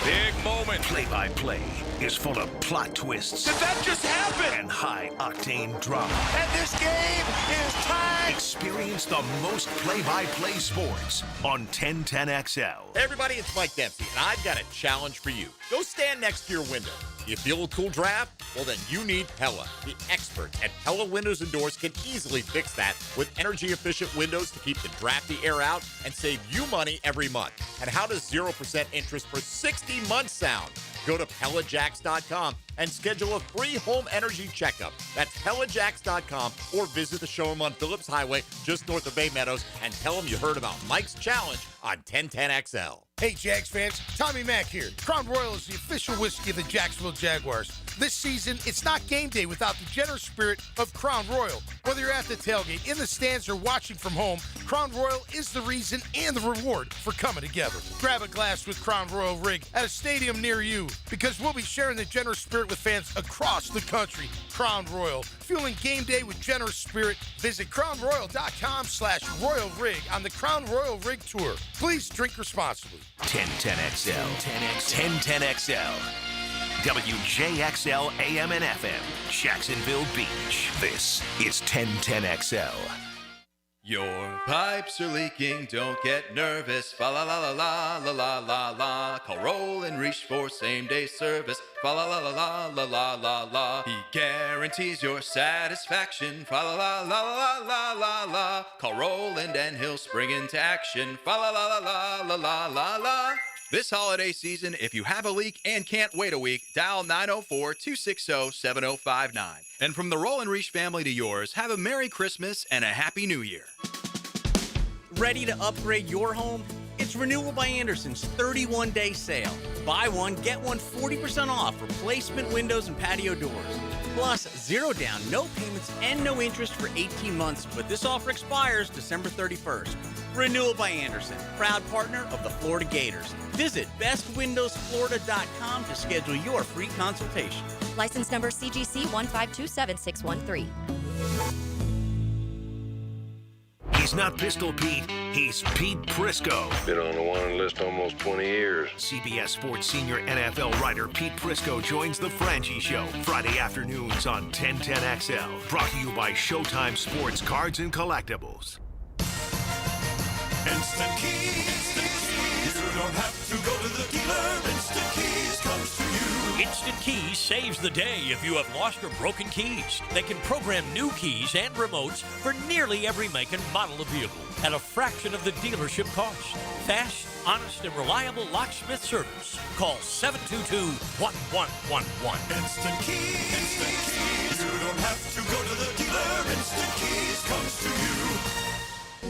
Big moment. Play-by-play is full of plot twists. Did that just happen? And high-octane drama. And this game is tied. Experience the most play-by-play sports on 1010XL. Hey everybody, it's Mike Dempsey, and I've got a challenge for you. Go stand next to your window. You feel a cool draft? Well, then you need Pella. The experts at Pella Windows and Doors can easily fix that with energy-efficient windows to keep the drafty air out and save you money every month. And how does 0% interest for 60 months sound? Go to PellaJacks.com and schedule a free home energy checkup. That's HellaJacks.com or visit the showroom on Phillips Highway just north of Bay Meadows and tell them you heard about Mike's Challenge on 1010XL. Hey, Jags fans, Tommy Mack here. Crown Royal is the official whiskey of the Jacksonville Jaguars. This season, it's not game day without the generous spirit of Crown Royal. Whether you're at the tailgate, in the stands, or watching from home, Crown Royal is the reason and the reward for coming together. Grab a glass with Crown Royal Rig at a stadium near you, because we'll be sharing the generous spirit with fans across the country. Crown Royal, fueling game day with generous spirit. Visit crownroyal.com/Royal Rig on the Crown Royal Rig Tour. Please drink responsibly. 1010XL. 1010XL. WJXL AM and FM, Jacksonville Beach. This is 1010XL. Your pipes are leaking, don't get nervous. Fa la la la la la la la la. Call Roll and Reach for same-day service. Fa la la la la la la la la. He guarantees your satisfaction. Fa la la la la la la la. Call Roland and he'll spring into action. Fa la la la la la la la la. This holiday season, if you have a leak and can't wait a week, dial 904-260-7059. And from the Roll and Reach family to yours, have a Merry Christmas and a Happy New Year. Ready to upgrade your home? It's Renewal by Anderson's 31-day sale. Buy one, get one 40% off replacement windows and patio doors. Plus, 0 down, no payments, and no interest for 18 months, but this offer expires December 31st. Renewal by Anderson, proud partner of the Florida Gators. Visit bestwindowsflorida.com to schedule your free consultation. License number CGC 1527613. He's not Pistol Pete, he's Pete Prisco. Been on the wanted list almost 20 years. CBS Sports senior NFL writer Pete Prisco joins the Frangie Show Friday afternoons on 1010XL. Brought to you by Showtime Sports Cards and Collectibles. Instant Keys. You don't have to go to the dealer. Instant Keys comes to you. Instant Keys saves the day if you have lost or broken keys. They can program new keys and remotes for nearly every make and model of vehicle at a fraction of the dealership cost. Fast, honest, and reliable locksmith service. Call 722-1111. Instant Keys. Instant Keys. You don't have to go to the dealer. Instant Keys comes to you.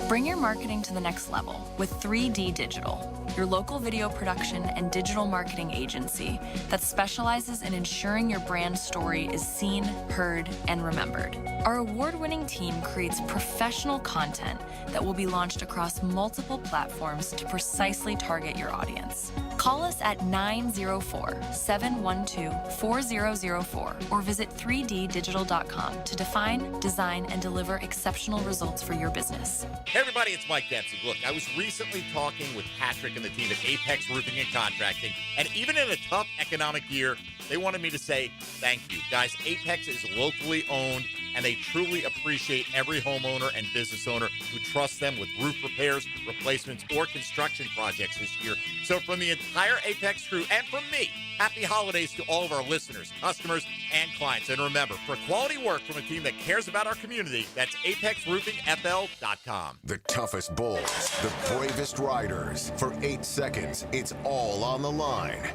Bring your marketing to the next level with 3D Digital, your local video production and digital marketing agency that specializes in ensuring your brand story is seen, heard, and remembered. Our award-winning team creates professional content that will be launched across multiple platforms to precisely target your audience. Call us at 904-712-4004 or visit 3ddigital.com to define, design, and deliver exceptional results for your business. Hey everybody, it's Mike Dempsey. Look, I was recently talking with Patrick and the team at Apex Roofing and Contracting, and even in a tough economic year, they wanted me to say thank you. Guys, Apex is locally owned, and they truly appreciate every homeowner and business owner who trusts them with roof repairs, replacements, or construction projects this year. So from the entire Apex crew and from me, happy holidays to all of our listeners, customers, and clients. And remember, for quality work from a team that cares about our community, that's ApexRoofingFL.com. The toughest bulls, the bravest riders. For 8 seconds, it's all on the line.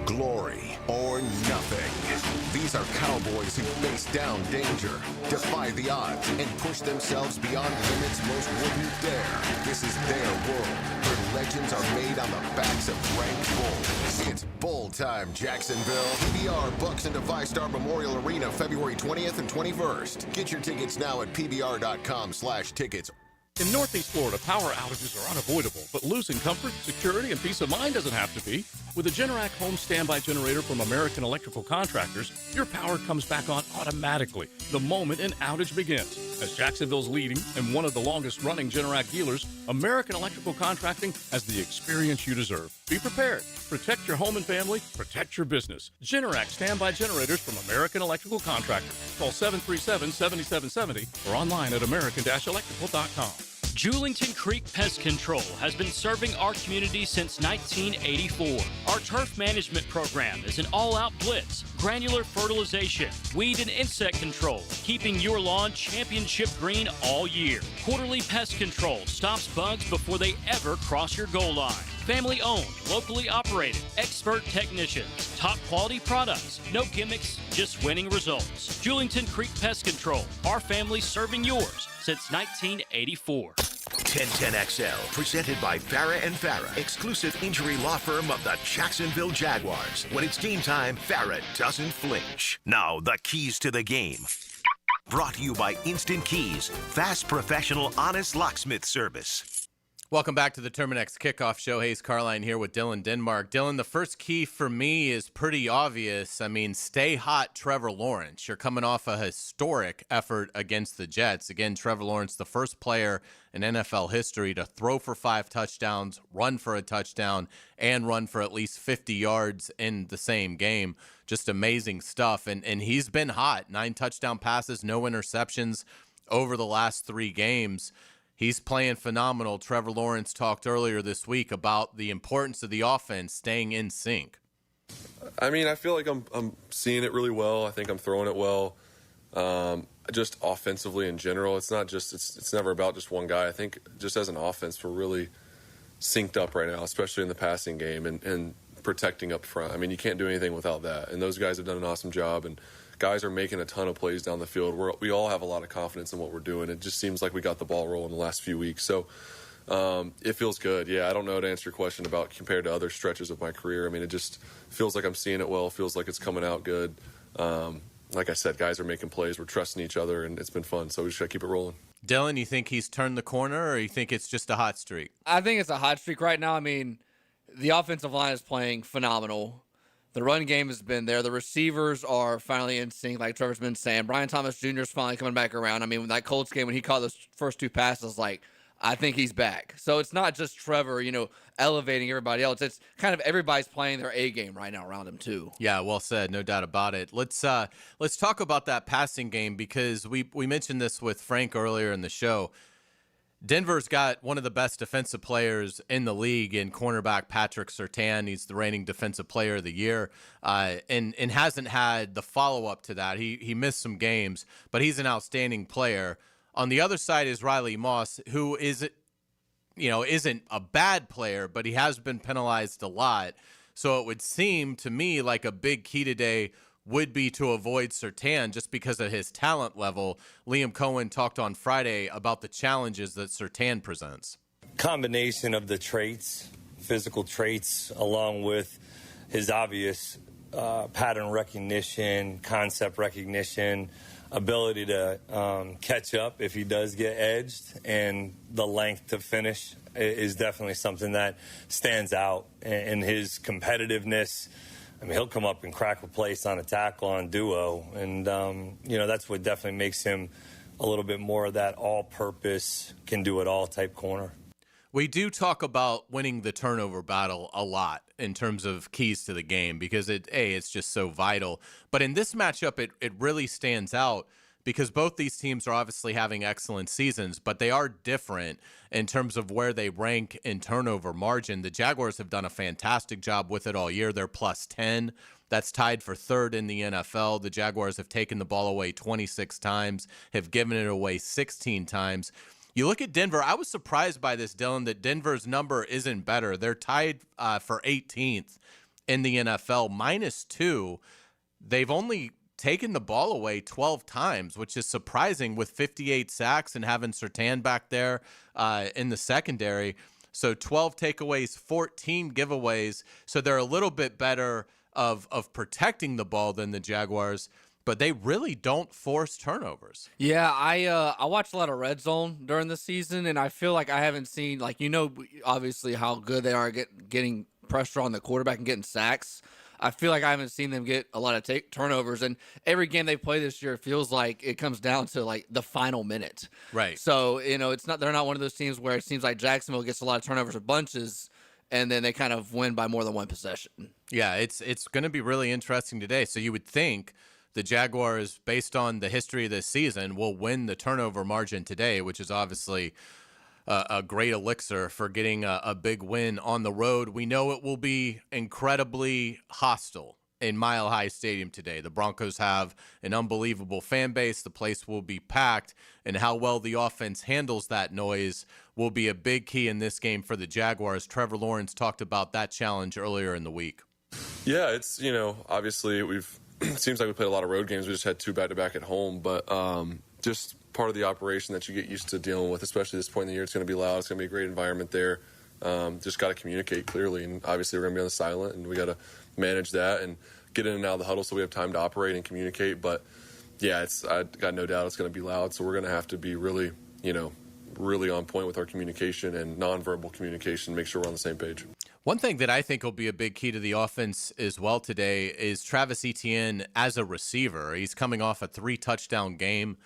Glory or nothing. These are cowboys who face down danger, defy the odds, and push themselves beyond limits most wouldn't dare. This is their world, where legends are made on the backs of ranked bulls. It's bull time, Jacksonville. PBR Bucks into Five-Star Memorial Arena February 20th and 21st. Get your tickets now at pbr.com/tickets. In Northeast Florida, power outages are unavoidable, but losing comfort, security, and peace of mind doesn't have to be. With a Generac home standby generator from American Electrical Contractors, your power comes back on automatically the moment an outage begins. As Jacksonville's leading and one of the longest-running Generac dealers, American Electrical Contracting has the experience you deserve. Be prepared. Protect your home and family. Protect your business. Generac standby generators from American Electrical Contractors. Call 737-7770 or online at american-electrical.com. Julington Creek Pest Control has been serving our community since 1984. Our turf management program is an all-out blitz, granular fertilization, weed and insect control, keeping your lawn championship green all year. Quarterly pest control stops bugs before they ever cross your goal line. Family owned, locally operated, expert technicians, top quality products, no gimmicks, just winning results. Julington Creek Pest Control, our family serving yours since 1984. 1010XL, presented by Farah & Farah, exclusive injury law firm of the Jacksonville Jaguars. When it's game time, Farah doesn't flinch. Now, the keys to the game. Brought to you by Instant Keys, fast, professional, honest locksmith service. Welcome back to the Terminix Kickoff Show. Hayes Carline here with Dylan Denmark. Dylan, the first key for me is pretty obvious. I mean, stay hot, Trevor Lawrence. You're coming off a historic effort against the Jets. Again, Trevor Lawrence, the first player in NFL history to throw for 5 touchdowns, run for a touchdown, and run for at least 50 yards in the same game. Just amazing stuff. And he's been hot. 9 touchdown passes, no interceptions over the last 3 games. He's playing phenomenal. Trevor Lawrence talked earlier this week about the importance of the offense staying in sync. I mean, I feel like I'm seeing it really well. I think I'm throwing it well. Just offensively in general, it's not just it's never about just one guy. I think just as an offense, we're really synced up right now, especially in the passing game and protecting up front. I mean, you can't do anything without that. And those guys have done an awesome job, and guys are making a ton of plays down the field. We all have a lot of confidence in what we're doing. It just seems like we got the ball rolling the last few weeks. So it feels good. Yeah, I don't know to answer your question about compared to other stretches of my career. I mean, it just feels like I'm seeing it well. It feels like it's coming out good. Like I said, guys are making plays. We're trusting each other, and it's been fun. So we just got to keep it rolling. Dylan, you think he's turned the corner, or you think it's just a hot streak? I think it's a hot streak right now. I mean, the offensive line is playing phenomenal. The run game has been there. The receivers are finally in sync, like Trevor's been saying. Brian Thomas Jr. is finally coming back around. I mean, when that Colts game, when he caught those first 2 passes, I think he's back. So it's not just Trevor, elevating everybody else. It's kind of everybody's playing their A game right now around him too. Yeah, well said, no doubt about it. Let's talk about that passing game, because we mentioned this with Frank earlier in the show. Denver's got one of the best defensive players in the league in cornerback Patrick Surtain. He's the reigning defensive player of the year, and hasn't had the follow-up to that. He missed some games, but he's an outstanding player. On the other side is Riley Moss, who isn't a bad player, but he has been penalized a lot. So it would seem to me like a big key today would be to avoid Surtain just because of his talent level. Liam Cohen talked on Friday about the challenges that Surtain presents. Combination of the traits, physical traits, along with his obvious pattern recognition, concept recognition, ability to catch up if he does get edged, and the length to finish is definitely something that stands out. And his competitiveness, I mean, he'll come up and crack a place on a tackle on duo. And, that's what definitely makes him a little bit more of that all-purpose, can-do-it-all type corner. We do talk about winning the turnover battle a lot in terms of keys to the game because, it's just so vital. But in this matchup, it really stands out because both these teams are obviously having excellent seasons, but they are different in terms of where they rank in turnover margin. The Jaguars have done a fantastic job with it all year. They're plus 10. That's tied for 3rd in the NFL. The Jaguars have taken the ball away 26 times, have given it away 16 times. You look at Denver, I was surprised by this, Dylan, that Denver's number isn't better. They're tied for 18th in the NFL, -2. They've only taken the ball away 12 times, which is surprising with 58 sacks and having Surtain back there in the secondary. So 12 takeaways, 14 giveaways. So they're a little bit better of protecting the ball than the Jaguars, but they really don't force turnovers. Yeah, I watched a lot of Red Zone during the season, and I feel like I haven't seen, obviously how good they are at getting pressure on the quarterback and getting sacks. I feel like I haven't seen them get a lot of turnovers, and every game they play this year, it feels like it comes down to the final minute. Right. So they're not one of those teams where it seems like Jacksonville gets a lot of turnovers or bunches, and then they kind of win by more than one possession. Yeah, it's going to be really interesting today. So you would think the Jaguars, based on the history of this season, will win the turnover margin today, which is obviously a great elixir for getting a big win on the road. We know it will be incredibly hostile in Mile High Stadium today. The Broncos have an unbelievable fan base. The place will be packed, and how well the offense handles that noise will be a big key in this game for the Jaguars. Trevor Lawrence talked about that challenge earlier in the week. Yeah, it's, obviously it seems like we played a lot of road games. We just had 2 back-to-back at home, but just part of the operation that you get used to dealing with, especially this point in the year. It's going to be loud. It's going to be a great environment there. Just got to communicate clearly, and obviously we're going to be on the silent, and we got to manage that and get in and out of the huddle so we have time to operate and communicate. But yeah, I got no doubt it's going to be loud, so we're going to have to be really, really on point with our communication and nonverbal communication, make sure we're on the same page. One thing that I think will be a big key to the offense as well today is Travis Etienne as a receiver. He's coming off a 3-touchdown game,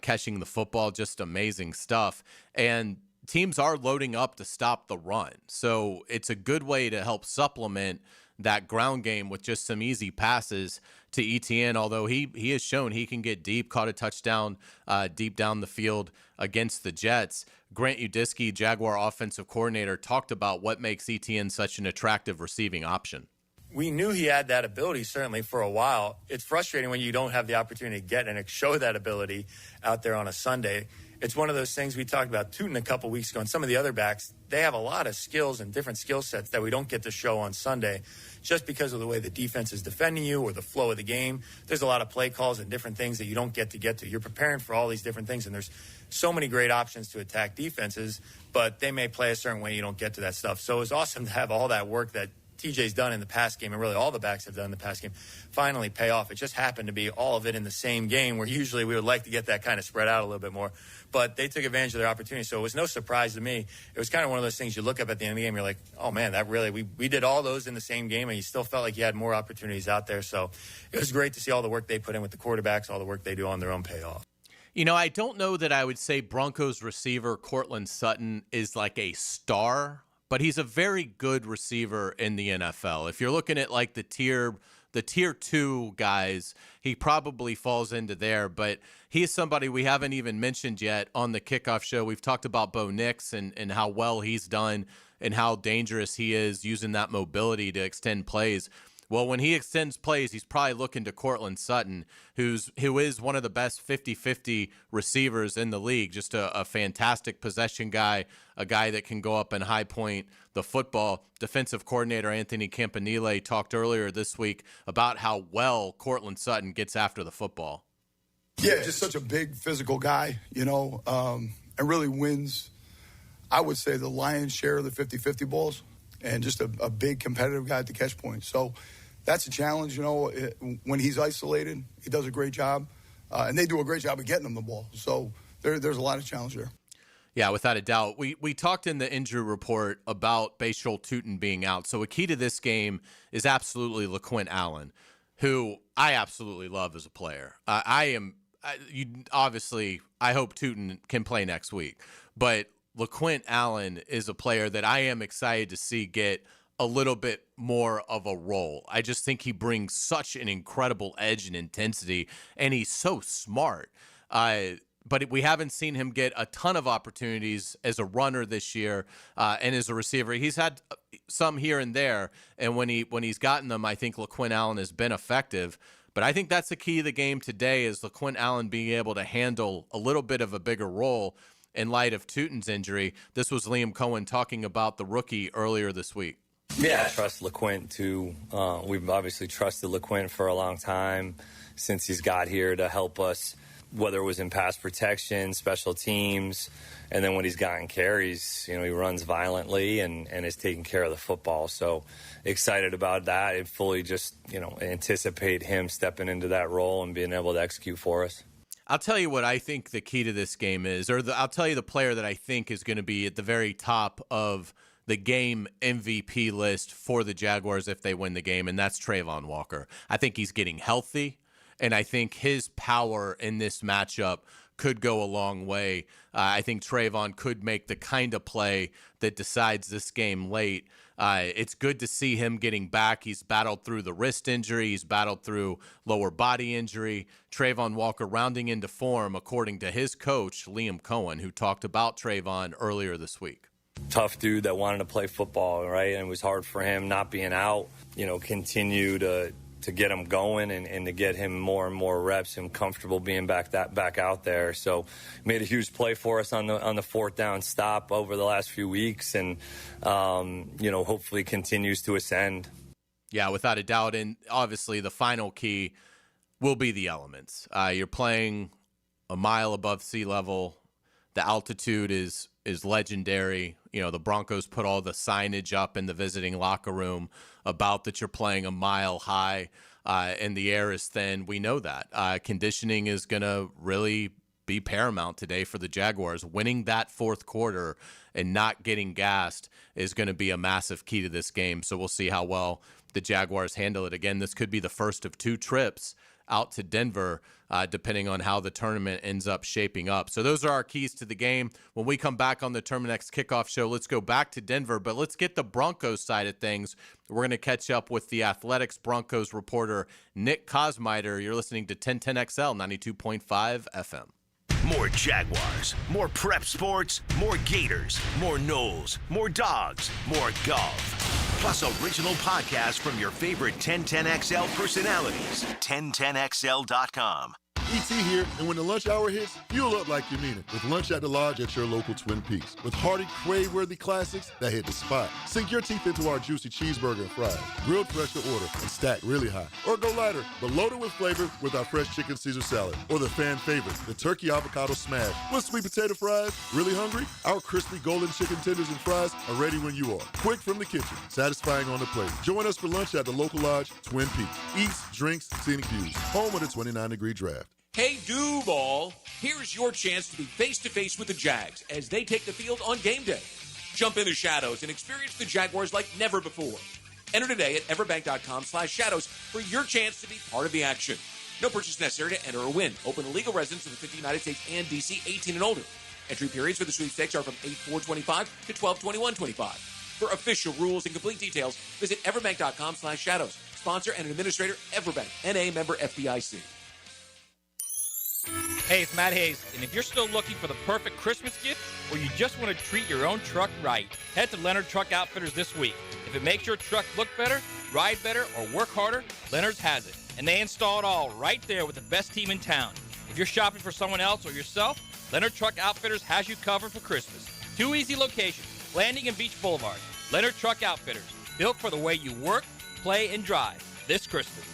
catching the football, just amazing stuff. And teams are loading up to stop the run. So it's a good way to help supplement that ground game with just some easy passes to Etienne, although he has shown he can get deep, caught a touchdown deep down the field against the Jets. Grant Udisky, Jaguar offensive coordinator, talked about what makes Etienne such an attractive receiving option. We knew he had that ability, certainly, for a while. It's frustrating when you don't have the opportunity to get and show that ability out there on a Sunday. It's one of those things we talked about Tootin a couple weeks ago, and some of the other backs, they have a lot of skills and different skill sets that we don't get to show on Sunday just because of the way the defense is defending you or the flow of the game. There's a lot of play calls and different things that you don't get to. You're preparing for all these different things, and there's so many great options to attack defenses, but they may play a certain way. You don't get to that stuff. So it's awesome to have all that work that TJ's done in the past game, and really all the backs have done in the past game, finally pay off. It just happened to be all of it in the same game, where usually we would like to get that kind of spread out a little bit more. But they took advantage of their opportunity, so it was no surprise to me. It was kind of one of those things you look up at the end of the game, you're like, oh, man, that really, we did all those in the same game, and you still felt like you had more opportunities out there. So it was great to see all the work they put in with the quarterbacks, all the work they do on their own pay off. I don't know that I would say Broncos receiver Courtland Sutton is like a star, but he's a very good receiver in the NFL. If you're looking at like the tier 2 guys, he probably falls into there, but he's somebody we haven't even mentioned yet on the Kickoff show. We've talked about Bo Nix and how well he's done and how dangerous he is using that mobility to extend plays. Well, when he extends plays, he's probably looking to Courtland Sutton, who is one of the best 50-50 receivers in the league, just a fantastic possession guy, a guy that can go up and high point the football. Defensive coordinator Anthony Campanile talked earlier this week about how well Courtland Sutton gets after the football. Yeah, just such a big physical guy, and really wins, I would say, the lion's share of the 50-50 balls, and just a big competitive guy at the catch point. So that's a challenge, when he's isolated, he does a great job, and they do a great job of getting him the ball. So there's a lot of challenge there. Yeah, without a doubt. We talked in the injury report about Bashal Tootin being out. So a key to this game is absolutely LaQuint Allen, who I absolutely love as a player. I hope Tootin can play next week, but LaQuint Allen is a player that I am excited to see get a little bit more of a role. I just think he brings such an incredible edge and intensity, and he's so smart. But we haven't seen him get a ton of opportunities as a runner this year and as a receiver. He's had some here and there, and when he's gotten them, I think LaQuint Allen has been effective. But I think that's the key of the game today is LaQuint Allen being able to handle a little bit of a bigger role in light of Tootin's injury. This was Liam Cohen talking about the rookie earlier this week. Yeah, I trust LaQuint too. We've obviously trusted LaQuint for a long time since he's got here to help us, whether it was in pass protection, special teams, and then when he's gotten carries, he runs violently and is taking care of the football. So excited about that and fully just, anticipate him stepping into that role and being able to execute for us. I'll tell you what I think the key to this game is, I'll tell you the player that I think is going to be at the very top of the game MVP list for the Jaguars if they win the game, and that's Trayvon Walker. I think he's getting healthy, and I think his power in this matchup could go a long way. I think Trayvon could make the kind of play that decides this game late. It's good to see him getting back. He's battled through the wrist injury. He's battled through lower body injury. Trayvon Walker rounding into form, according to his coach, Liam Cohen, who talked about Trayvon earlier this week. Tough dude that wanted to play football, right? And it was hard for him not being out, continue to get him going and to get him more and more reps and comfortable being back out there. So made a huge play for us on the fourth down stop over the last few weeks, and hopefully continues to ascend. Yeah, without a doubt. And obviously the final key will be the elements. You're playing a mile above sea level. The altitude is legendary. The Broncos put all the signage up in the visiting locker room about that you're playing a mile high, and the air is thin. We know that. Conditioning is going to really be paramount today for the Jaguars. Winning that fourth quarter and not getting gassed is going to be a massive key to this game. So we'll see how well the Jaguars handle it. Again, this could be the first of 2 trips out to Denver, depending on how the tournament ends up shaping up. So those are our keys to the game. When we come back on the Terminix Kickoff Show, let's go back to Denver, but let's get the Broncos side of things. We're going to catch up with the Athletics Broncos reporter, Nick Kosmider. You're listening to 1010XL 92.5 FM. More Jaguars, more prep sports, more Gators, more Knowles, more Dogs, more golf. Plus original podcasts from your favorite 1010XL personalities. 1010XL.com. ET here, and when the lunch hour hits, fuel up like you mean it with lunch at the Lodge at your local Twin Peaks. With hearty, crave-worthy classics that hit the spot. Sink your teeth into our juicy cheeseburger and fries, grilled fresh to order and stacked really high. Or go lighter, but loaded with flavor with our fresh chicken Caesar salad. Or the fan favorite, the turkey avocado smash with sweet potato fries. Really hungry? Our crispy golden chicken tenders and fries are ready when you are. Quick from the kitchen, satisfying on the plate. Join us for lunch at the local Lodge, Twin Peaks. Eats, drinks, scenic views. Home of the 29-degree draft. Hey, Duval, here's your chance to be face-to-face with the Jags as they take the field on game day. Jump in the shadows and experience the Jaguars like never before. Enter today at everbank.com/shadows for your chance to be part of the action. No purchase necessary to enter or win. Open to legal residents of the 50 United States and D.C., 18 and older. Entry periods for the sweepstakes are from 8/4/25 to 12/21/25. For official rules and complete details, visit everbank.com/shadows. Sponsor and administrator, Everbank, N.A. member FDIC. Hey, it's Matt Hayes, and if you're still looking for the perfect Christmas gift, or you just want to treat your own truck right, head to Leonard Truck Outfitters this week. If it makes your truck look better, ride better, or work harder, Leonard's has it. And they install it all right there with the best team in town. If you're shopping for someone else or yourself, Leonard Truck Outfitters has you covered for Christmas. 2 easy locations, Landing and Beach Boulevard. Leonard Truck Outfitters, built for the way you work, play, and drive this Christmas.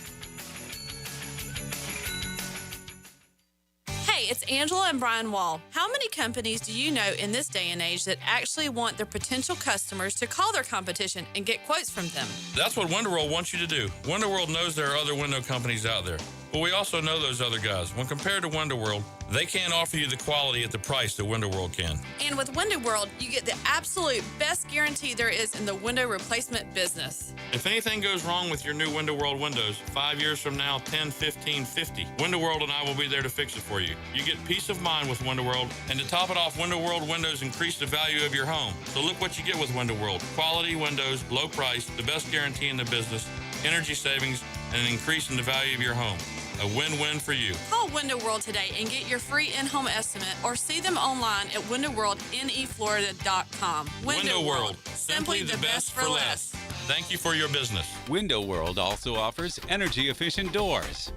Hey, it's Angela and Brian Wall. How many companies do you know in this day and age that actually want their potential customers to call their competition and get quotes from them? That's what WonderWorld wants you to do. WonderWorld knows there are other window companies out there, but we also know those other guys. When compared to WonderWorld, they can't offer you the quality at the price that WonderWorld can. And with WonderWorld, you get the absolute best guarantee there is in the window replacement business. If anything goes wrong with your new WonderWorld windows, 5 years from now, 10, 15, 50, WonderWorld and I will be there to fix it for you. You get peace of mind with WonderWorld, and to top it off, WonderWorld windows increase the value of your home. So look what you get with WonderWorld. Quality windows, low price, the best guarantee in the business, energy savings, and an increase in the value of your home. A win-win for you. Call Window World today and get your free in-home estimate, or see them online at windowworldneflorida.com. Window World, simply the best for less. Thank you for your business. Window World also offers energy-efficient doors.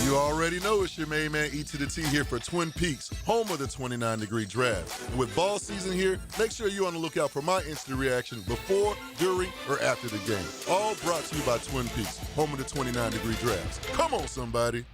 You already know it's your main man, E to the T, here for Twin Peaks, home of the 29-degree draft. And with ball season here, make sure you're on the lookout for my instant reaction before, during, or after the game. All brought to you by Twin Peaks, home of the 29-degree drafts. Come on, somebody.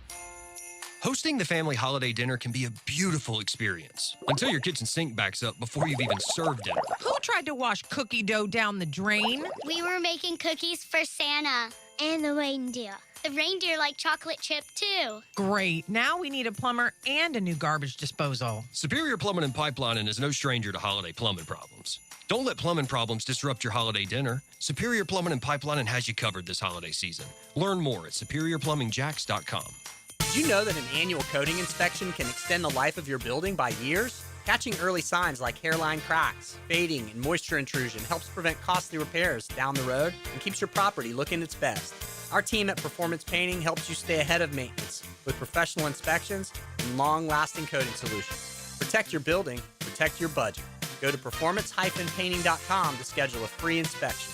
Hosting the family holiday dinner can be a beautiful experience until your kitchen sink backs up before you've even served dinner. Who tried to wash cookie dough down the drain? We were making cookies for Santa and the reindeer. The reindeer like chocolate chip, too. Great. Now we need a plumber and a new garbage disposal. Superior Plumbing and Pipelining is no stranger to holiday plumbing problems. Don't let plumbing problems disrupt your holiday dinner. Superior Plumbing and Pipelining has you covered this holiday season. Learn more at superiorplumbingjacks.com. Did you know that an annual coating inspection can extend the life of your building by years? Catching early signs like hairline cracks, fading, and moisture intrusion helps prevent costly repairs down the road and keeps your property looking its best. Our team at Performance Painting helps you stay ahead of maintenance with professional inspections and long-lasting coating solutions. Protect your building, protect your budget. Go to performance-painting.com to schedule a free inspection.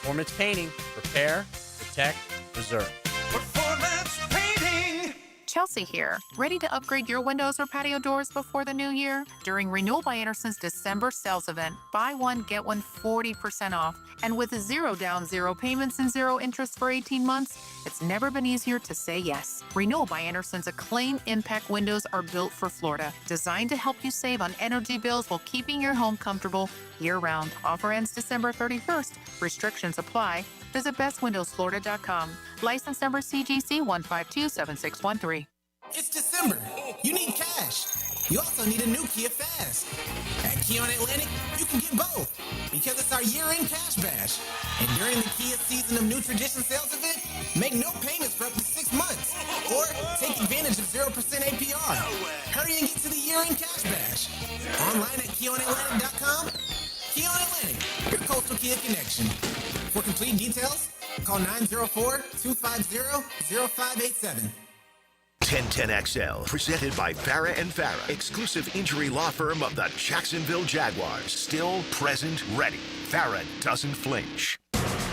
Performance Painting. Repair, protect, preserve. Performance Painting. Chelsea here. Ready to upgrade your windows or patio doors before the new year? During Renewal by Anderson's December sales event, buy one, get one 40% off. And with 0 down, 0 payments, and 0 interest for 18 months, it's never been easier to say yes. Renewal by Anderson's Acclaim Impact windows are built for Florida, designed to help you save on energy bills while keeping your home comfortable year-round. Offer ends December 31st. Restrictions apply. Visit bestwindowsflorida.com. License number CGC 1527613. It's December. You need cash. You also need a new Kia Fast. At Kia on Atlantic, you can get both because it's our year-end cash bash. And during the Kia Season of New Tradition sales event, make no payments for up to 6 months or take advantage of 0% APR. Hurry and get to the year-end cash bash. Online at KiaOnAtlantic.com. Kia on Atlantic, your coastal Kia connection. For complete details, call 904-250-0587. 1010XL, presented by Farah & Farah, exclusive injury law firm of the Jacksonville Jaguars. Still, present, ready. Farah doesn't flinch.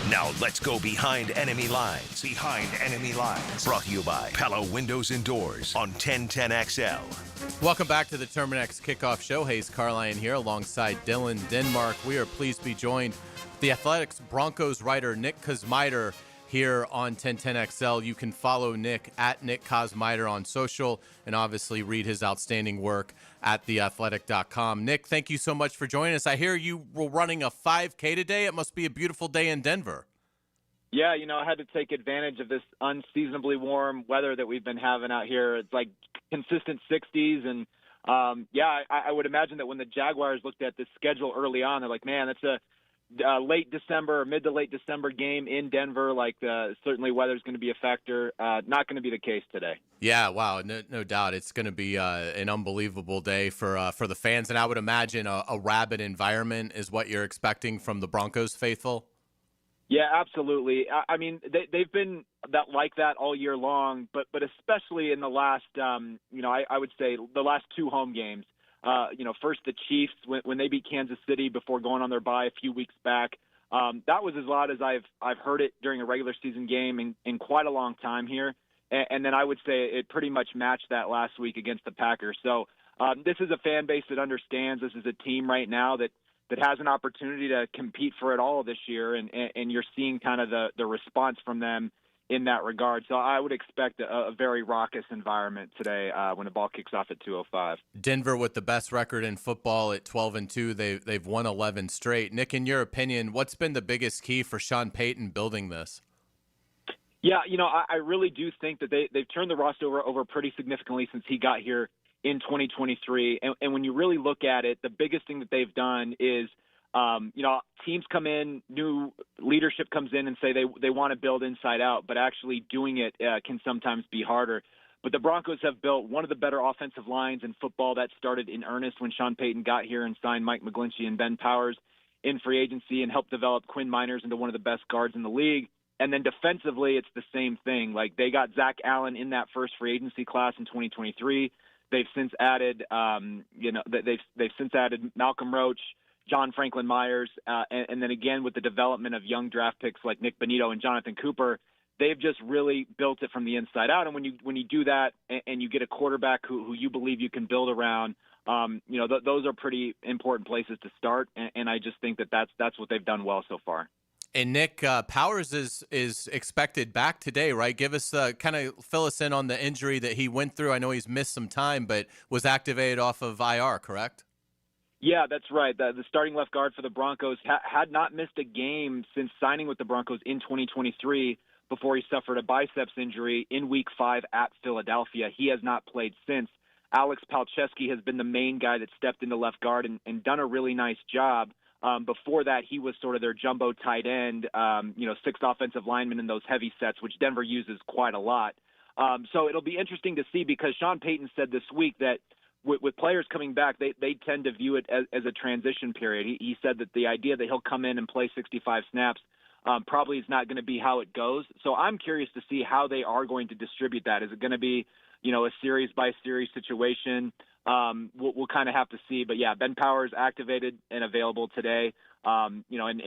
Now let's go behind enemy lines. Behind enemy lines. Brought to you by Pella Windows and Doors on 1010XL. Welcome back to the Terminix Kickoff Show. Hayes Carline here alongside Dylan Denmark. We are pleased to be joined with the Athletics Broncos writer Nick Kosmider here on 1010XL. You can follow Nick at Nick Kosmider on social and obviously read his outstanding work at theathletic.com. Nick, thank you so much for joining us. I hear you were running a 5K today. It must be a beautiful day in Denver. Yeah, I had to take advantage of this unseasonably warm weather that we've been having out here. It's like consistent 60s. And, I would imagine that when the Jaguars looked at this schedule early on, they're like, man, that's a late December or mid to late December game in Denver. Certainly weather's going to be a factor. Not going to be the case today. Yeah, wow, no doubt. It's going to be an unbelievable day for the fans. And I would imagine a rabid environment is what you're expecting from the Broncos faithful. Yeah, absolutely. I mean, they've been like that all year long, but especially in the last, I would say the last 2 home games. First the Chiefs when they beat Kansas City before going on their bye a few weeks back. That was as loud as I've heard it during a regular season game in quite a long time here. And then I would say it pretty much matched that last week against the Packers. So this is a fan base that understands this is a team right now that has an opportunity to compete for it all this year, and you're seeing kind of the response from them in that regard. So I would expect a very raucous environment today when the ball kicks off at 2:05. Denver with the best record in football at 12-2. They've won 11 straight. Nick, in your opinion, what's been the biggest key for Sean Payton building this? Yeah, I really do think that they've turned the roster over pretty significantly since he got here in 2023. And when you really look at it, the biggest thing that they've done is, teams come in, new leadership comes in and say they want to build inside out, but actually doing it can sometimes be harder. But the Broncos have built one of the better offensive lines in football. That started in earnest when Sean Payton got here and signed Mike McGlinchey and Ben Powers in free agency and helped develop Quinn Miners into one of the best guards in the league. And then defensively, it's the same thing. Like, they got Zach Allen in that first free agency class in 2023. They've since added, they've since added Malcolm Roach, John Franklin Myers, and then again with the development of young draft picks like Nick Bonito and Jonathan Cooper, they've just really built it from the inside out. And when you do that and you get a quarterback who you believe you can build around, those are pretty important places to start. And I just think that's what they've done well so far. And Nick, Powers is expected back today, right? Give us fill us in on the injury that he went through. I know he's missed some time, but was activated off of IR, correct? Yeah, that's right. The starting left guard for the Broncos had not missed a game since signing with the Broncos in 2023 before he suffered a biceps injury in Week 5 at Philadelphia. He has not played since. Alex Palczewski has been the main guy that stepped into left guard and done a really nice job. Before that, he was sort of their jumbo tight end, 6th offensive lineman in those heavy sets, which Denver uses quite a lot. So it'll be interesting to see because Sean Payton said this week that with players coming back, they tend to view it as a transition period. He said that the idea that he'll come in and play 65 snaps probably is not going to be how it goes. So I'm curious to see how they are going to distribute that. Is it going to be, a series-by-series situation? We'll kind of have to see. But, yeah, Ben Powers activated and available today. And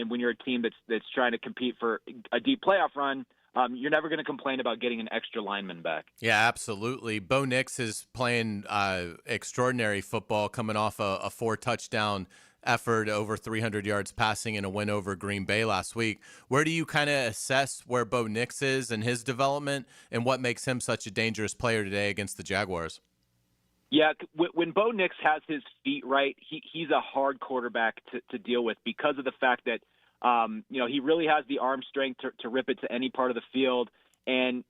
when you're a team that's trying to compete for a deep playoff run, you're never going to complain about getting an extra lineman back. Yeah, absolutely. Bo Nix is playing extraordinary football, coming off a 4-touchdown effort, over 300 yards passing in a win over Green Bay last week. Where do you kind of assess where Bo Nix is and his development, and what makes him such a dangerous player today against the Jaguars? Yeah, when Bo Nix has his feet right, he's a hard quarterback to deal with because of the fact that he really has the arm strength to rip it to any part of the field, and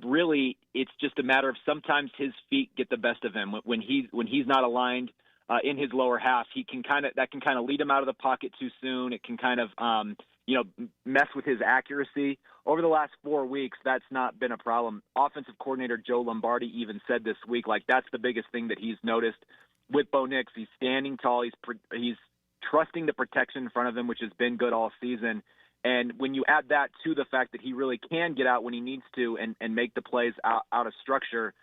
really it's just a matter of sometimes his feet get the best of him when he's not aligned in his lower half. That can kind of lead him out of the pocket too soon. It can kind of mess with his accuracy. Over the last 4 weeks, that's not been a problem. Offensive coordinator Joe Lombardi even said this week, that's the biggest thing that he's noticed with Bo Nix. He's standing tall. He's trusting the protection in front of him, which has been good all season. And when you add that to the fact that he really can get out when he needs to and make the plays out of structure,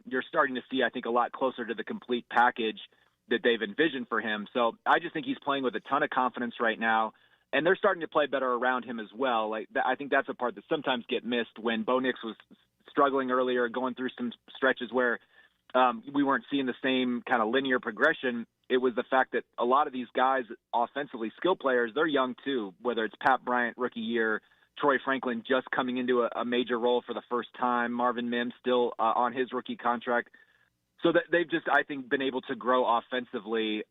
you're starting to see, I think, a lot closer to the complete package that they've envisioned for him. So I just think he's playing with a ton of confidence right now. And they're starting to play better around him as well. I think that's a part that sometimes get missed when Bo Nix was struggling earlier, going through some stretches where we weren't seeing the same kind of linear progression. It was the fact that a lot of these guys, offensively skill players, they're young too, whether it's Pat Bryant, rookie year, Troy Franklin just coming into a major role for the first time, Marvin Mims still on his rookie contract. So that they've just, I think, been able to grow offensively,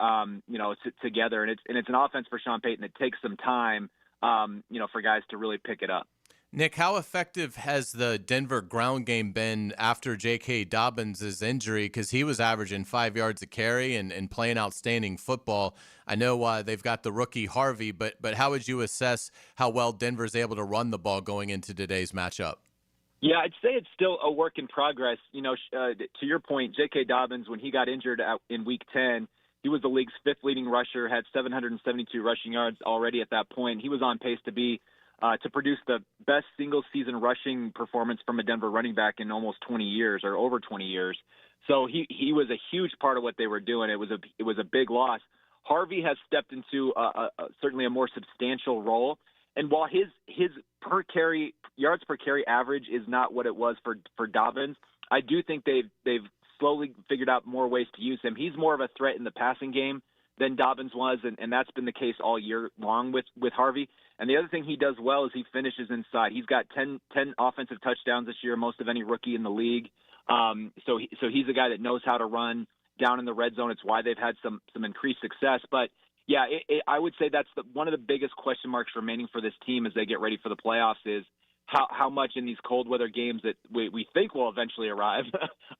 together. And it's an offense for Sean Payton that takes some time, for guys to really pick it up. Nick, how effective has the Denver ground game been after J.K. Dobbins' injury? Because he was averaging 5 yards a carry and playing outstanding football. I know they've got the rookie Harvey, but how would you assess how well Denver's able to run the ball going into today's matchup? Yeah, I'd say it's still a work in progress. To your point, J.K. Dobbins, when he got injured in Week 10, he was the league's fifth leading rusher, had 772 rushing yards already at that point. He was on pace to produce the best single-season rushing performance from a Denver running back in almost 20 years or over 20 years. So he was a huge part of what they were doing. It was a big loss. Harvey has stepped into certainly a more substantial role. And while his yards per carry average is not what it was for Dobbins, I do think they've slowly figured out more ways to use him. He's more of a threat in the passing game than Dobbins was, and that's been the case all year long with Harvey. And the other thing he does well is he finishes inside. He's got 10 offensive touchdowns this year, most of any rookie in the league. So he's a guy that knows how to run down in the red zone. It's why they've had some increased success. But yeah, I would say that's one of the biggest question marks remaining for this team as they get ready for the playoffs is how much in these cold weather games that we think will eventually arrive,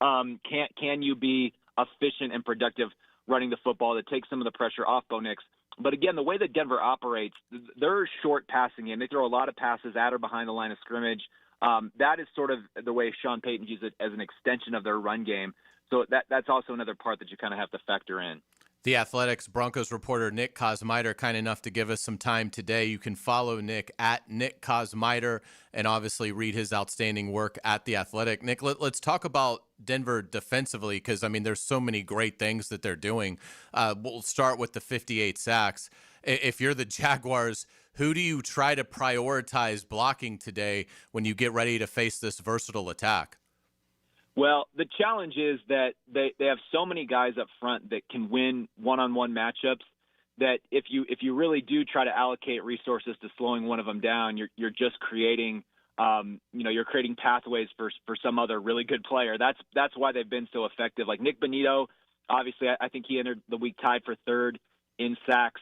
can you be efficient and productive running the football that takes some of the pressure off Bo Nix. But again, the way that Denver operates, they're short passing game. They throw a lot of passes at or behind the line of scrimmage. That is sort of the way Sean Payton uses it as an extension of their run game. So that's also another part that you kind of have to factor in. The Athletics Broncos reporter Nick Kosmider, kind enough to give us some time today. You can follow Nick at Nick Kosmider and obviously read his outstanding work at The Athletic. Nick, let's talk about Denver defensively because, there's so many great things that they're doing. We'll start with the 58 sacks. If you're the Jaguars, who do you try to prioritize blocking today when you get ready to face this versatile attack? Well, the challenge is that they have so many guys up front that can win one-on-one matchups that if you really do try to allocate resources to slowing one of them down, you're just creating you're creating pathways for some other really good player. That's why they've been so effective. Like Nick Bonito, obviously I think he entered the week tied for third in sacks.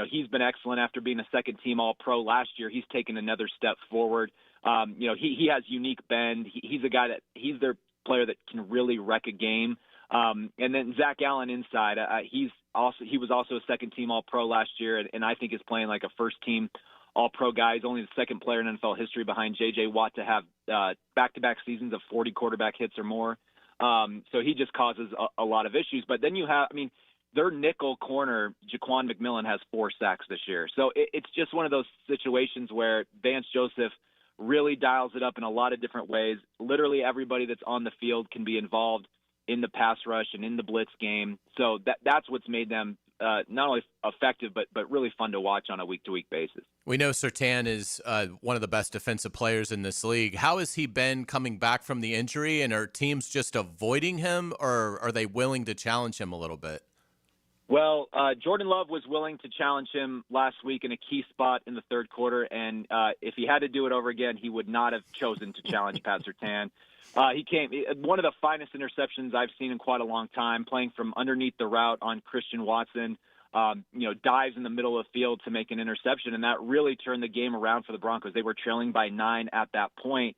He's been excellent after being a second-team All-Pro last year. He's taken another step forward. He has unique bend. He's a guy he's their player that can really wreck a game. And then Zach Allen inside, he was also a second-team All-Pro last year, and I think is playing like a first-team All-Pro guy. He's only the second player in NFL history behind J.J. Watt to have back-to-back seasons of 40 quarterback hits or more. So he just causes a lot of issues. But then you have, their nickel corner, Jaquan McMillan, has 4 sacks this year. So it's just one of those situations where Vance Joseph really dials it up in a lot of different ways. Literally everybody that's on the field can be involved in the pass rush and in the blitz game. So that's what's made them not only effective but really fun to watch on a week-to-week basis. We know Surtain is one of the best defensive players in this league. How has he been coming back from the injury, and are teams just avoiding him, or are they willing to challenge him a little bit? Well, Jordan Love was willing to challenge him last week in a key spot in the third quarter, and if he had to do it over again, he would not have chosen to challenge Pat Surtain. He came one of the finest interceptions I've seen in quite a long time, playing from underneath the route on Christian Watson. Dives in the middle of the field to make an interception, and that really turned the game around for the Broncos. They were trailing by 9 at that point.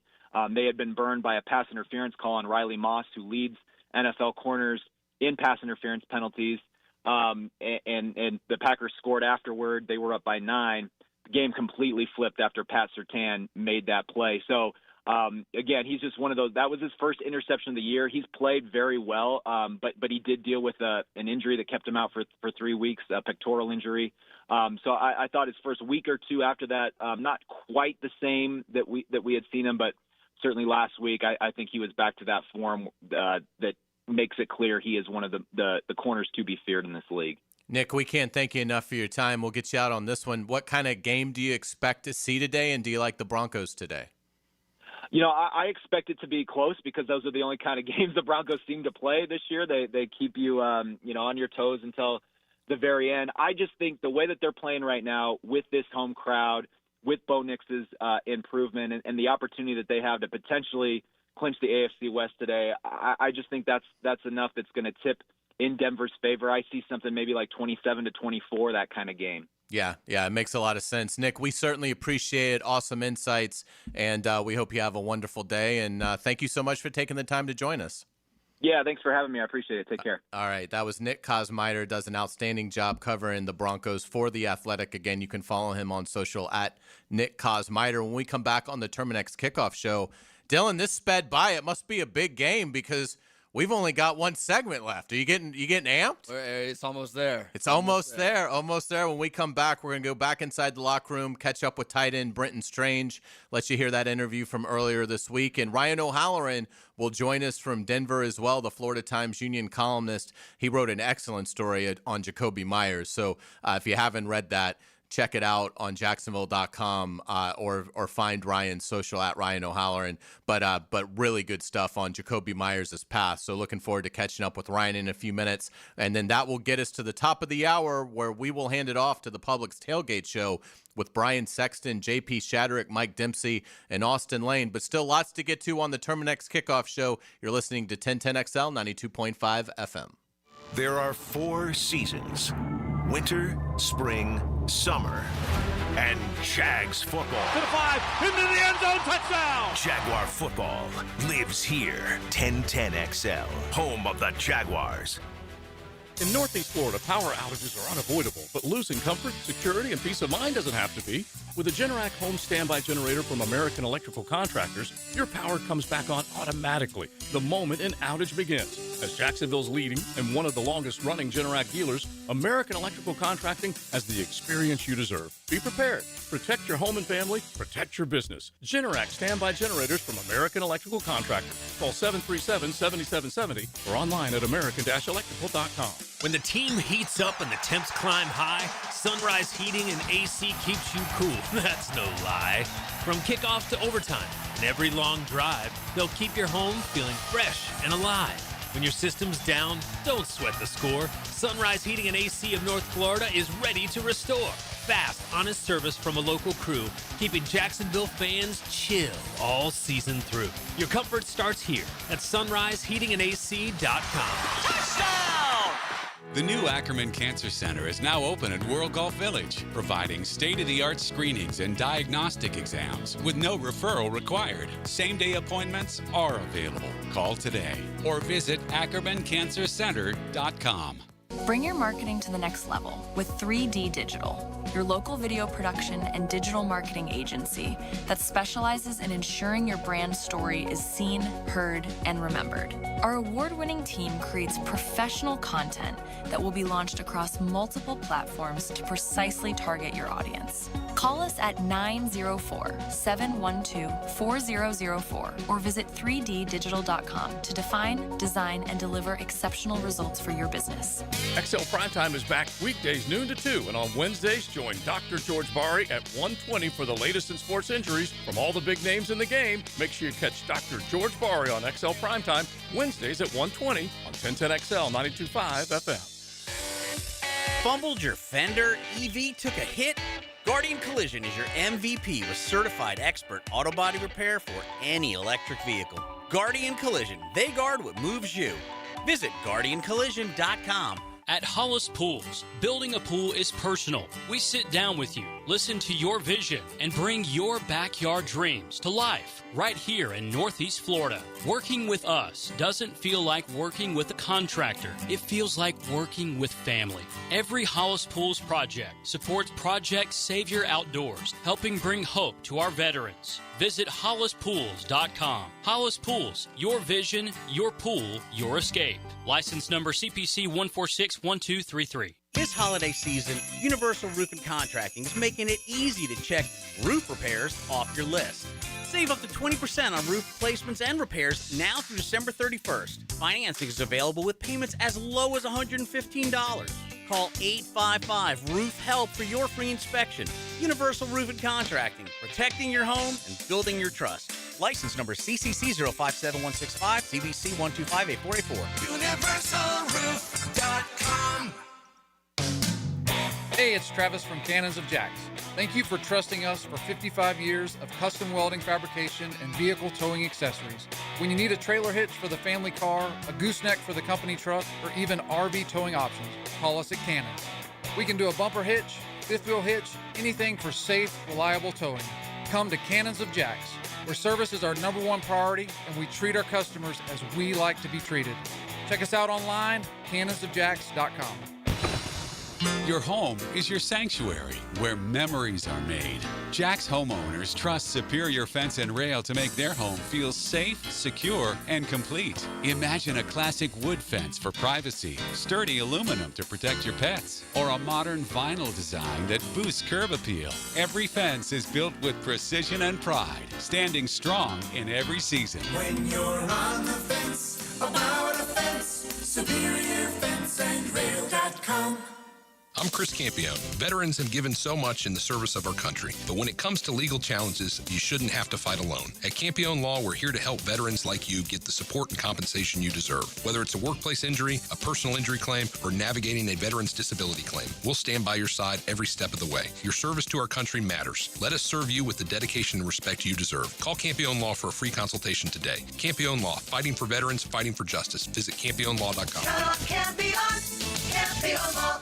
They had been burned by a pass interference call on Riley Moss, who leads NFL corners in pass interference penalties. And the Packers scored afterward. They were up by 9. The game completely flipped after Pat Surtain made that play. So, again, he's just one of those. That was his first interception of the year. He's played very well, but he did deal with an injury that kept him out for 3 weeks, a pectoral injury. So I thought his first week or two after that, not quite the same that we had seen him, but certainly last week I think he was back to that form that makes it clear he is one of the corners to be feared in this league. Nick, we can't thank you enough for your time. We'll get you out on this one. What kind of game do you expect to see today, and do you like the Broncos today? I expect it to be close because those are the only kind of games the Broncos seem to play this year. They keep you, on your toes until the very end. I just think the way that they're playing right now with this home crowd, with Bo Nix's improvement and the opportunity that they have to potentially clinch the AFC West today, I just think that's enough that's going to tip in Denver's favor. I see something maybe like 27-24, that kind of game. Yeah, it makes a lot of sense. Nick, we certainly appreciate it. Awesome insights, and we hope you have a wonderful day. And thank you so much for taking the time to join us. Yeah, thanks for having me. I appreciate it. Take care. All right, that was Nick Kosmider. Does an outstanding job covering the Broncos for The Athletic. Again, you can follow him on social at Nick Kosmider. When we come back on the Terminix Kickoff Show, Dylan, this sped by. It must be a big game because we've only got one segment left. Are you getting amped? It's almost there. It's almost there. Almost there. When we come back, we're going to go back inside the locker room, catch up with tight end Brenton Strange, let you hear that interview from earlier this week. And Ryan O'Halloran will join us from Denver as well, the Florida Times-Union columnist. He wrote an excellent story on Jacoby Myers. So if you haven't read that, check it out on Jacksonville.com or find Ryan's social at Ryan O'Halloran. But really good stuff on Jacoby Myers' past. So looking forward to catching up with Ryan in a few minutes. And then that will get us to the top of the hour where we will hand it off to the Publix Tailgate Show with Brian Sexton, JP Shadrack, Mike Dempsey, and Austin Lane. But still lots to get to on the Terminix Kickoff Show. You're listening to 1010XL 92.5 FM. There are 4 seasons: winter, spring, summer, and Jags football. To the 5, into the end zone, touchdown! Jaguar football lives here. 1010XL, home of the Jaguars. In Northeast Florida, power outages are unavoidable, but losing comfort, security, and peace of mind doesn't have to be. With a Generac home standby generator from American Electrical Contractors, your power comes back on automatically the moment an outage begins. As Jacksonville's leading and one of the longest-running Generac dealers, American Electrical Contracting has the experience you deserve. Be prepared. Protect your home and family. Protect your business. Generac standby generators from American Electrical Contractors. Call 737-7770 or online at american-electrical.com. When the team heats up and the temps climb high, Sunrise Heating and AC keeps you cool. That's no lie. From kickoff to overtime and every long drive, they'll keep your home feeling fresh and alive. When your system's down, don't sweat the score. Sunrise Heating and AC of North Florida is ready to restore. Fast, honest service from a local crew, keeping Jacksonville fans chill all season through. Your comfort starts here at sunriseheatingandac.com. Touchdown! The new Ackerman Cancer Center is now open at World Golf Village, providing state-of-the-art screenings and diagnostic exams with no referral required. Same-day appointments are available. Call today or visit AckermanCancerCenter.com. Bring your marketing to the next level with 3D Digital, your local video production and digital marketing agency that specializes in ensuring your brand story is seen, heard, and remembered. Our award-winning team creates professional content that will be launched across multiple platforms to precisely target your audience. Call us at 904-712-4004 or visit 3ddigital.com to define, design, and deliver exceptional results for your business. XL Primetime is back weekdays noon to 2, and on Wednesdays, join Dr. George Bari at 1:20 for the latest in sports injuries from all the big names in the game. Make sure you catch Dr. George Bari on XL Primetime Wednesdays at 1:20 on 1010XL 92.5 FM. Fumbled your fender? EV took a hit? Guardian Collision is your MVP with certified expert auto body repair for any electric vehicle. Guardian Collision, they guard what moves you. Visit GuardianCollision.com. At Hollis Pools, building a pool is personal. We sit down with you, listen to your vision, and bring your backyard dreams to life right here in Northeast Florida. Working with us doesn't feel like working with a contractor. It feels like working with family. Every Hollis Pools project supports Project Savior Outdoors, helping bring hope to our veterans. Visit HollisPools.com. Hollis Pools, your vision, your pool, your escape. License number CPC 1461233. This holiday season, Universal Roofing Contracting is making it easy to check roof repairs off your list. Save up to 20% on roof replacements and repairs now through December 31st. Financing is available with payments as low as $115. Call 855-ROOF-HELP for your free inspection. Universal Roofing Contracting, protecting your home and building your trust. License number CCC 057165, CBC 1258484. UniversalRoof.com. Hey, it's Travis from Cannons of Jacks. Thank you for trusting us for 55 years of custom welding fabrication and vehicle towing accessories. When you need a trailer hitch for the family car, a gooseneck for the company truck, or even RV towing options, call us at Cannons. We can do a bumper hitch, fifth wheel hitch, anything for safe, reliable towing. Come to Cannons of Jacks, where service is our #1 priority and we treat our customers as we like to be treated. Check us out online, cannonsofjacks.com. Your home is your sanctuary where memories are made. Jack's homeowners trust Superior Fence and Rail to make their home feel safe, secure, and complete. Imagine a classic wood fence for privacy, sturdy aluminum to protect your pets, or a modern vinyl design that boosts curb appeal. Every fence is built with precision and pride, standing strong in every season. When you're on the fence, about a fence, SuperiorFenceandRail.com. I'm Chris Campione. Veterans have given so much in the service of our country, but when it comes to legal challenges, you shouldn't have to fight alone. At Campione Law, we're here to help veterans like you get the support and compensation you deserve. Whether it's a workplace injury, a personal injury claim, or navigating a veteran's disability claim, we'll stand by your side every step of the way. Your service to our country matters. Let us serve you with the dedication and respect you deserve. Call Campione Law for a free consultation today. Campione Law, fighting for veterans, fighting for justice. Visit CampioneLaw.com. Campione Law.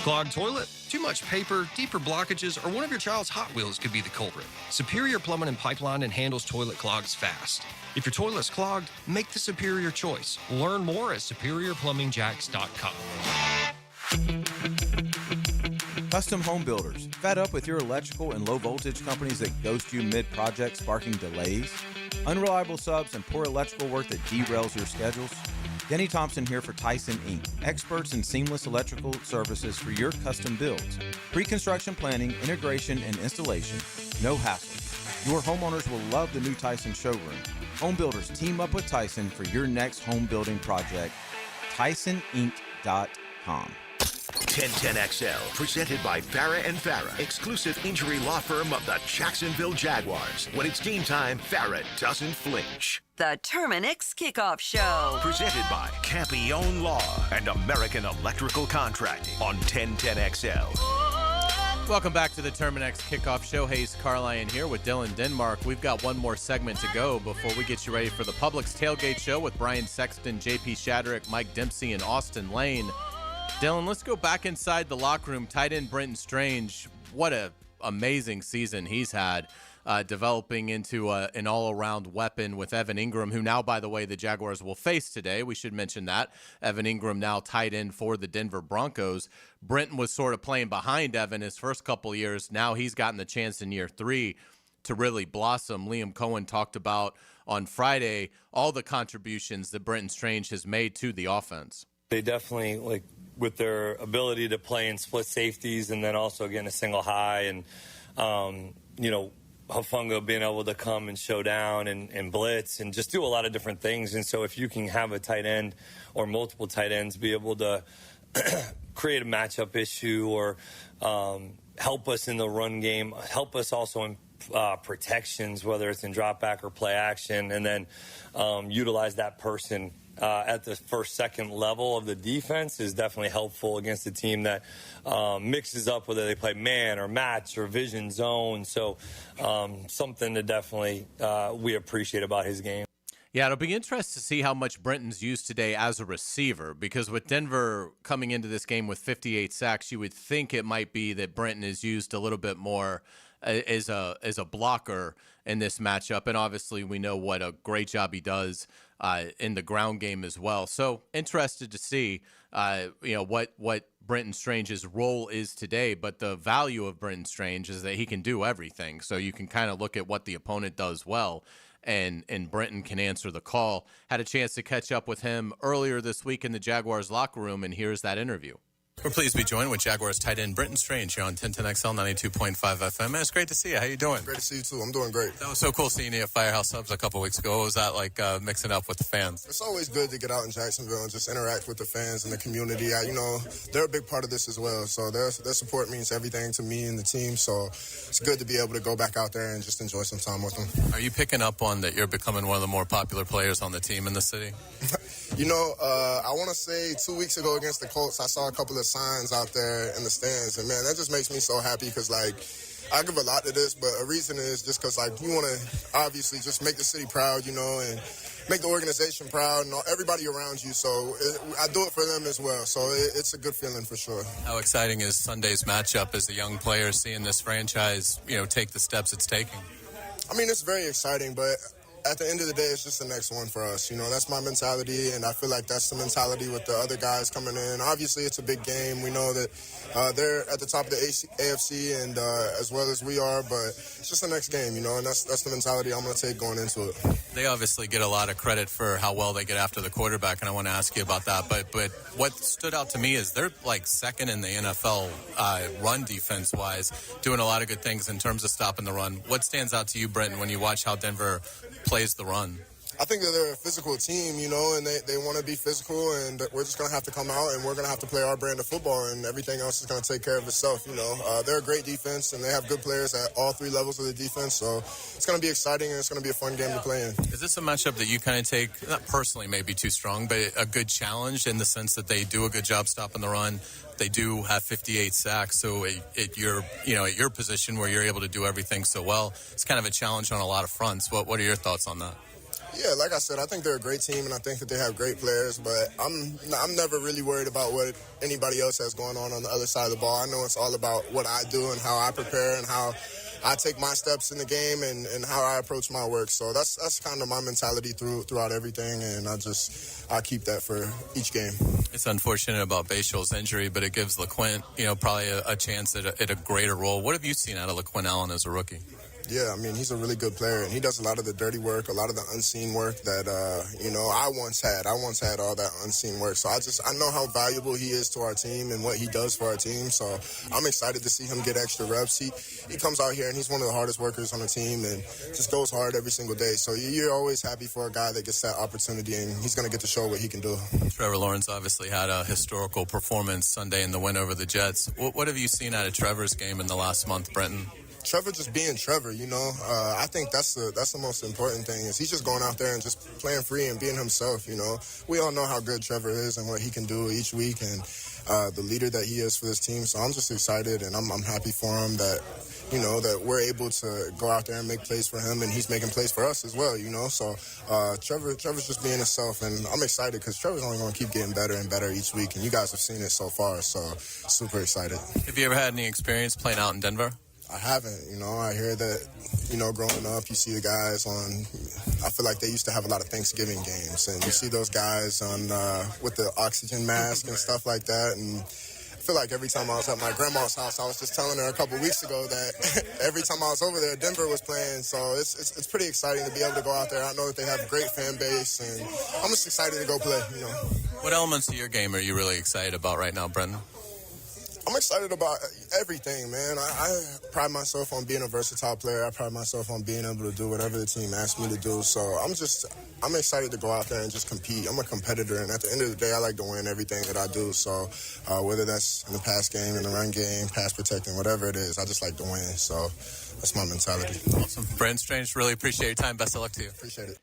Clogged toilet, too much paper, deeper blockages, or one of your child's Hot Wheels could be the culprit. Superior Plumbing and Pipeline handles toilet clogs fast. If your toilet's clogged, make the superior choice. Learn more at SuperiorPlumbingJacks.com. Custom home builders, fed up with your electrical and low voltage companies that ghost you mid-project, sparking delays? Unreliable subs and poor electrical work that derails your schedules? Denny Thompson here for Tyson Inc., experts in seamless electrical services for your custom builds. Pre-construction planning, integration, and installation, no hassle. Your homeowners will love the new Tyson showroom. Home builders team up with Tyson for your next home building project. TysonInc.com. 1010XL, presented by Farah and Farah, exclusive injury law firm of the Jacksonville Jaguars. When it's game time, Farah doesn't flinch. The Terminix Kickoff Show. Presented by Campione Law and American Electrical Contracting on 1010XL. Welcome back to the Terminix Kickoff Show. Hayes Carline here with Dylan Denmark. We've got one more segment to go before we get you ready for the Publix Tailgate Show with Brian Sexton, JP Shadrick, Mike Dempsey, and Austin Lane. Dylan, let's go back inside the locker room. Tight end Brenton Strange, what an amazing season he's had, developing into an all-around weapon with Evan Ingram, who now, by the way, the Jaguars will face today. We should mention that. Evan Ingram now tight end for the Denver Broncos. Brenton was sort of playing behind Evan his first couple years. Now he's gotten the chance in year 3 to really blossom. Liam Cohen talked about on Friday all the contributions that Brenton Strange has made to the offense. They definitely, with their ability to play in split safeties and then also getting a single high and, Hufanga being able to come and show down and blitz and just do a lot of different things. And so if you can have a tight end or multiple tight ends be able to create a matchup issue or help us in the run game, help us also in protections, whether it's in drop back or play action, and then utilize that person at the first, second level of the defense is definitely helpful against a team that mixes up whether they play man or match or vision zone. So something to definitely we appreciate about his game. Yeah, it'll be interesting to see how much Brenton's used today as a receiver, because with Denver coming into this game with 58 sacks, you would think it might be that Brenton is used a little bit more as a blocker in this matchup. And obviously we know what a great job he does in the ground game as well. So interested to see what Brenton Strange's role is today. But the value of Brenton Strange is that he can do everything. So you can kind of look at what the opponent does well, and Brenton can answer the call. Had a chance to catch up with him earlier this week in the Jaguars locker room, and here's that interview. We're pleased to be joined with Jaguars tight end Brenton Strange here on 1010XL 92.5 FM. Man, it's great to see you. How you doing? Great to see you, too. I'm doing great. That was so cool seeing you at Firehouse Subs a couple weeks ago. What was that like mixing up with the fans? It's always good to get out in Jacksonville and just interact with the fans and the community. They're a big part of this as well. So their support means everything to me and the team. So it's good to be able to go back out there and just enjoy some time with them. Are you picking up on that you're becoming one of the more popular players on the team in the city? I want to say 2 weeks ago against the Colts, I saw a couple of signs out there in the stands. And, man, that just makes me so happy because, I give a lot to this, but a reason is just because, you want to obviously just make the city proud, and make the organization proud and everybody around you. So I do it for them as well. So it's a good feeling for sure. How exciting is Sunday's matchup as a young player seeing this franchise, take the steps it's taking? I mean, it's very exciting, but at the end of the day, it's just the next one for us. That's my mentality, and I feel like that's the mentality with the other guys coming in. Obviously, it's a big game. We know that they're at the top of the AFC and as well as we are, but it's just the next game, and that's the mentality I'm going to take going into it. They obviously get a lot of credit for how well they get after the quarterback, and I want to ask you about that. But what stood out to me is they're second in the NFL run defense-wise, doing a lot of good things in terms of stopping the run. What stands out to you, Brenton, when you watch how Denver plays the run? I think that they're a physical team, and they want to be physical, and we're just going to have to come out and we're going to have to play our brand of football, and everything else is going to take care of itself, They're a great defense, and they have good players at all three levels of the defense, so it's going to be exciting, and it's going to be a fun game to play in. Is this a matchup that you kind of take, not personally maybe too strong, but a good challenge in the sense that they do a good job stopping the run? They do have 58 sacks, so at your position where you're able to do everything so well, it's kind of a challenge on a lot of fronts. What are your thoughts on that? Yeah, like I said, I think they're a great team, and I think that they have great players, but I'm never really worried about what anybody else has going on the other side of the ball. I know it's all about what I do and how I prepare and how I take my steps in the game and how I approach my work. So that's kind of my mentality throughout everything, and I keep that for each game. It's unfortunate about Bashal's injury, but it gives LaQuint, probably a chance at a greater role. What have you seen out of LaQuint Allen as a rookie? Yeah, I mean, he's a really good player, and he does a lot of the dirty work, a lot of the unseen work that, I once had. I once had all that unseen work. So I know how valuable he is to our team and what he does for our team. So I'm excited to see him get extra reps. He comes out here, and he's one of the hardest workers on the team and just goes hard every single day. So you're always happy for a guy that gets that opportunity, and he's going to get to show what he can do. Trevor Lawrence obviously had a historical performance Sunday in the win over the Jets. What have you seen out of Trevor's game in the last month, Brenton? Trevor just being Trevor, I think that's the most important thing is he's just going out there and just playing free and being himself, We all know how good Trevor is and what he can do each week and the leader that he is for this team. So I'm just excited and I'm happy for him that, that we're able to go out there and make plays for him and he's making plays for us as well, So Trevor's just being himself and I'm excited because Trevor's only going to keep getting better and better each week and you guys have seen it so far. So super excited. Have you ever had any experience playing out in Denver? I haven't, I hear that, growing up, you see the guys I feel like they used to have a lot of Thanksgiving games, and you see those guys with the oxygen mask and stuff like that, and I feel like every time I was at my grandma's house, I was just telling her a couple weeks ago that every time I was over there, Denver was playing, so it's pretty exciting to be able to go out there. I know that they have a great fan base, and I'm just excited to go play, What elements of your game are you really excited about right now, Brenton? I'm excited about everything, man. I pride myself on being a versatile player. I pride myself on being able to do whatever the team asks me to do. So I'm excited to go out there and just compete. I'm a competitor, and at the end of the day, I like to win everything that I do. So whether that's in the pass game, in the run game, pass protecting, whatever it is, I just like to win. So that's my mentality. Awesome. Brenton Strange, really appreciate your time. Best of luck to you. Appreciate it.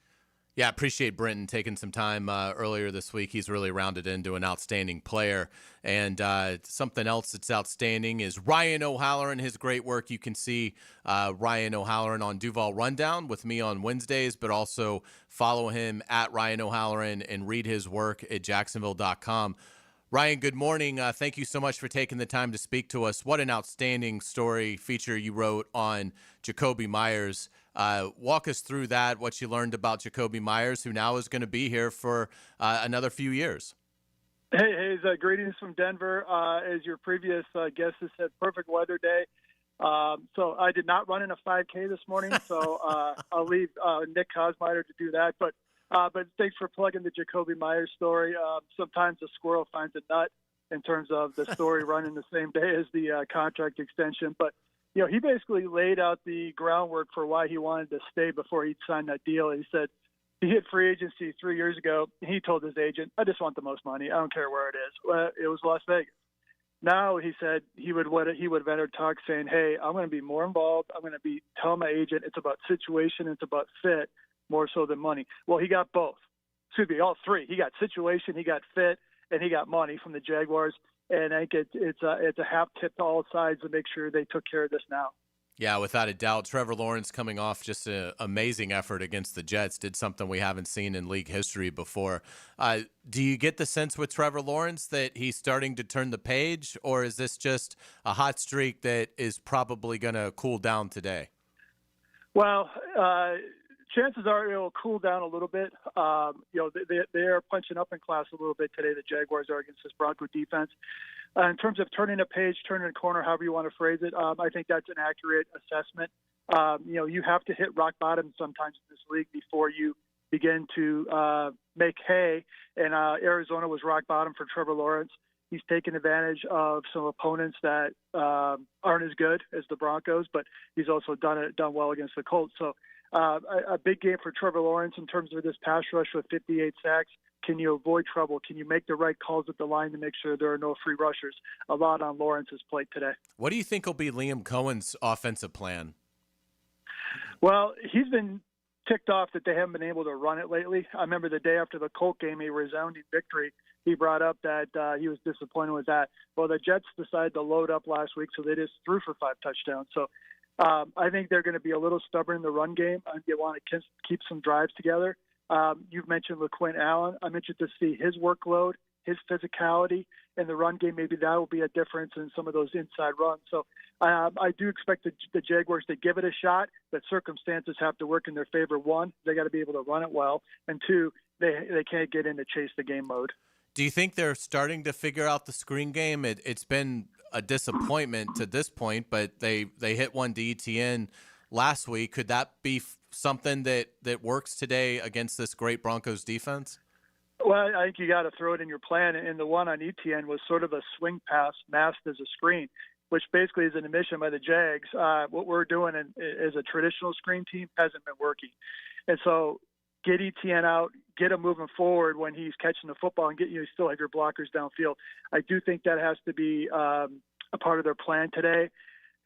Yeah, appreciate Brenton taking some time earlier this week. He's really rounded into an outstanding player. And something else that's outstanding is Ryan O'Halloran, his great work. You can see Ryan O'Halloran on Duval Rundown with me on Wednesdays, but also follow him at Ryan O'Halloran and read his work at Jacksonville.com. Ryan, good morning. Thank you so much for taking the time to speak to us. What an outstanding story feature you wrote on Jakobi Meyers. Walk us through that, what you learned about Jakobi Meyers, who now is going to be here for another few years. Hey, greetings from Denver. As your previous guest has said, perfect weather day. So I did not run in a 5K this morning, so I'll leave Nick Kosmider to do that. But thanks for plugging the Jakobi Meyers story. Sometimes a squirrel finds a nut in terms of the story running the same day as the contract extension. But, you know, he basically laid out the groundwork for why he wanted to stay before he'd signed that deal. He said he hit free agency 3 years ago. He told his agent, I just want the most money. I don't care where it is. It was Las Vegas. Now he said he would have entered talks saying, hey, I'm going to be more involved. I'm going to be telling my agent it's about situation, it's about fit, more so than money. Well, he got both. Excuse me, all three. He got situation, he got fit, and he got money from the Jaguars. And I think it's a half tip to all sides to make sure they took care of this now. Yeah, without a doubt. Trevor Lawrence coming off just an amazing effort against the Jets, did something we haven't seen in league history before. Do you get the sense with Trevor Lawrence that he's starting to turn the page, or is this just a hot streak that is probably going to cool down today? Well, chances are it'll cool down a little bit. They are punching up in class a little bit today, the Jaguars are, against this Bronco defense. In terms of turning a page, turning a corner, however you want to phrase it, I think that's an accurate assessment. You have to hit rock bottom sometimes in this league before you begin to make hay. And Arizona was rock bottom for Trevor Lawrence. He's taken advantage of some opponents that aren't as good as the Broncos, but he's also done well against the Colts. So a big game for Trevor Lawrence in terms of this pass rush with 58 sacks. Can you avoid trouble? Can you make the right calls at the line to make sure there are no free rushers? A lot on Lawrence's plate today. What do you think will be Liam Cohen's offensive plan? Well, he's been ticked off that they haven't been able to run it lately. I remember the day after the Colt game, a resounding victory, he brought up that he was disappointed with that. Well, the Jets decided to load up last week, so they just threw for 5 touchdowns. So I think they're going to be a little stubborn in the run game. I think they want to keep some drives together. You've mentioned LaQuint Allen. I'm interested to see his workload, his physicality in the run game. Maybe that will be a difference in some of those inside runs. So I do expect the Jaguars to give it a shot, but circumstances have to work in their favor. One, they got to be able to run it well, and two, they can't get into chase the game mode. Do you think they're starting to figure out the screen game? It's been a disappointment to this point, but they hit one to ETN last week. Could that be something that works today against this great Broncos defense? Well, I think you got to throw it in your plan. And the one on ETN was sort of a swing pass masked as a screen, which basically is an admission by the Jags. What we're doing as a traditional screen team hasn't been working. And so get ETN out, get him moving forward when he's catching the football, and you still have your blockers downfield. I do think that has to be a part of their plan today,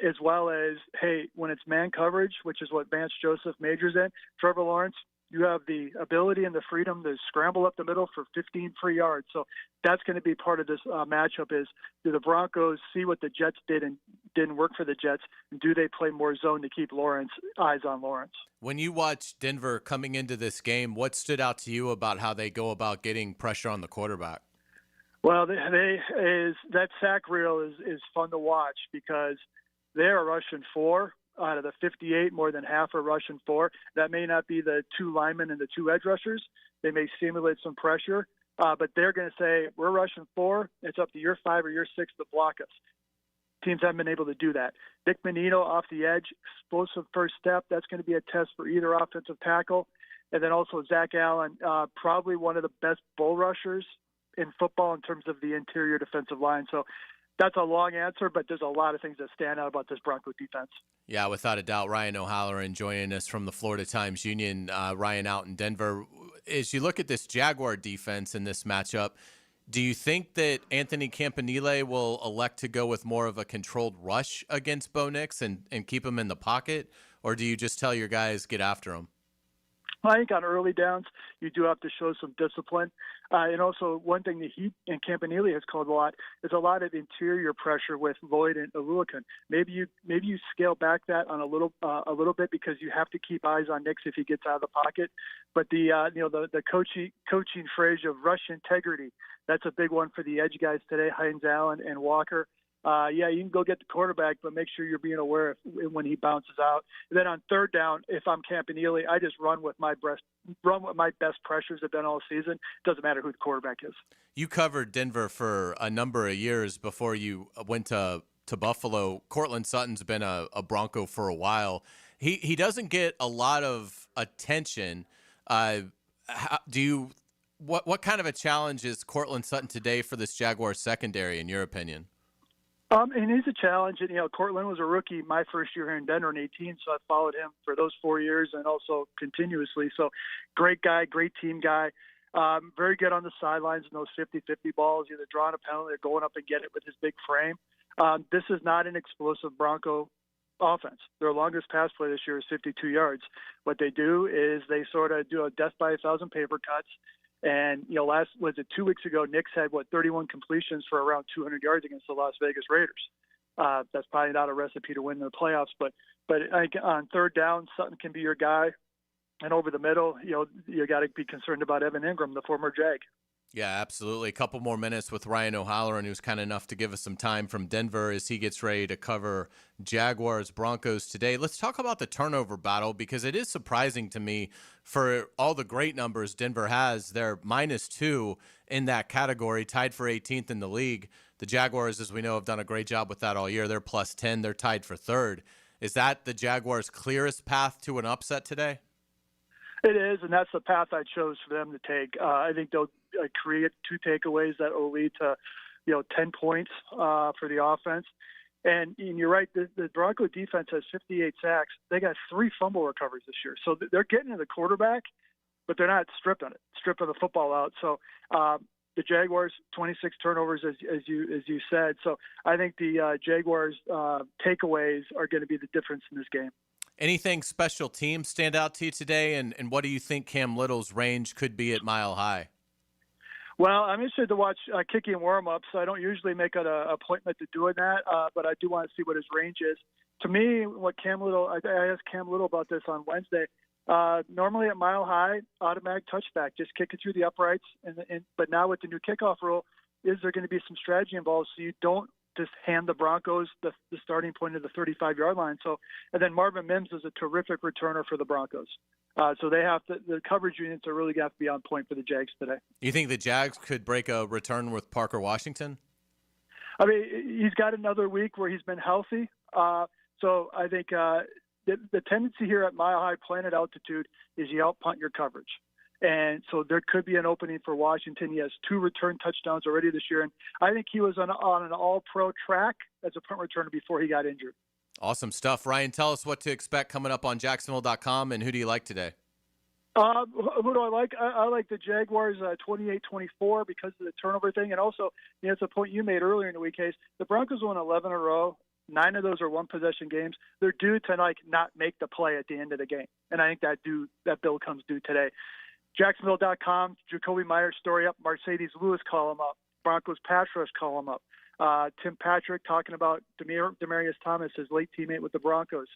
as well as, hey, when it's man coverage, which is what Vance Joseph majors in, Trevor Lawrence, you have the ability and the freedom to scramble up the middle for 15 free yards. So that's going to be part of this matchup is, do the Broncos see what the Jets did and didn't work for the Jets, and do they play more zone to keep eyes on Lawrence? When you watch Denver coming into this game, what stood out to you about how they go about getting pressure on the quarterback? Well, that sack reel is fun to watch because they are rushing 4 out of the 58, more than half are rushing 4. That may not be the 2 linemen and the 2 edge rushers. They may simulate some pressure, but they're going to say, we're rushing 4. It's up to your 5 or your 6 to block us. Teams haven't been able to do that. Nick Menino off the edge, explosive first step. That's going to be a test for either offensive tackle. And then also Zach Allen, probably one of the best bull rushers in football in terms of the interior defensive line. So That's a long answer, but there's a lot of things that stand out about this Bronco defense. Yeah, without a doubt. Ryan O'Halloran joining us from the Florida Times Union. Ryan out in Denver. As you look at this Jaguar defense in this matchup, do you think that Anthony Campanile will elect to go with more of a controlled rush against Bo Nix and keep him in the pocket? Or do you just tell your guys, get after him? I think on early downs, you do have to show some discipline. And also, one thing that he and Campanile has called a lot is a lot of interior pressure with Lloyd and Aluakan. Maybe you scale back that on a little bit because you have to keep eyes on Nix if he gets out of the pocket. But the coaching phrase of rush integrity, that's a big one for the edge guys today, Hines Allen and Walker. You can go get the quarterback, but make sure you're being aware when he bounces out. And then on third down, if I'm Campanile, I just run with my best pressures have been all season. Doesn't matter who the quarterback is. You covered Denver for a number of years before you went to Buffalo. Cortland Sutton's been a Bronco for a while. He doesn't get a lot of attention. What kind of a challenge is Cortland Sutton today for this Jaguars secondary, in your opinion? And he's a challenge. And, Cortland was a rookie my first year here in Denver in 18, so I followed him for those 4 years and also continuously. So great guy, great team guy. Very good on the sidelines in those 50-50 balls, either drawing a penalty or going up and get it with his big frame. This is not an explosive Bronco offense. Their longest pass play this year is 52 yards. What they do is they sort of do a death by 1,000 paper cuts. And, 2 weeks ago, Nix had, 31 completions for around 200 yards against the Las Vegas Raiders. That's probably not a recipe to win the playoffs, but I think on third down, Sutton can be your guy. And over the middle, you got to be concerned about Evan Ingram, the former Jag. Yeah, absolutely. A couple more minutes with Ryan O'Halloran, who's kind enough to give us some time from Denver as he gets ready to cover Jaguars Broncos today. Let's talk about the turnover battle, because it is surprising to me for all the great numbers Denver has. They're -2 in that category, tied for 18th in the league. The Jaguars, as we know, have done a great job with that all year. They're +10. They're tied for third. Is that the Jaguars' clearest path to an upset today? It is, and that's the path I chose for them to take. I think they'll create 2 takeaways that will lead to, 10 points for the offense. And you're right, the Bronco defense has 58 sacks. They got 3 fumble recoveries this year. So they're getting to the quarterback, but they're not stripping the football out. So the Jaguars, 26 turnovers, as you said. So I think the Jaguars' takeaways are going to be the difference in this game. Anything special teams stand out to you today, and what do you think Cam Little's range could be at Mile High? Well, I'm interested to watch kicking warm-ups. I don't usually make an appointment to doing that, but I do want to see what his range is. To me, what Cam Little, I asked Cam Little about this on Wednesday. Normally at Mile High, automatic touchback, just kick it through the uprights. But now with the new kickoff rule, is there going to be some strategy involved so you don't just hand the Broncos the starting point of the 35-yard line? So, and then Marvin Mims is a terrific returner for the Broncos. So they have to, the coverage units are really got to be on point for the Jags today. You think the Jags could break a return with Parker Washington? I mean, he's got another week where he's been healthy. So I think the tendency here at Mile High playing at altitude is you out-punt your coverage. And so there could be an opening for Washington. He has 2 return touchdowns already this year. And I think he was on an all-pro track as a punt returner before he got injured. Awesome stuff. Ryan, tell us what to expect coming up on Jacksonville.com, and who do you like today? Who do I like? I like the Jaguars 28-24 because of the turnover thing. And also, it's a point you made earlier in the week, Hayes. The Broncos won 11 in a row. 9 of those are one-possession games. They're due to not make the play at the end of the game. And I think that bill comes due today. Jacksonville.com, Jacoby Myers story up, Mercedes Lewis column up, Broncos pass rush column up. Tim Patrick talking about Demaryius Thomas, his late teammate with the Broncos.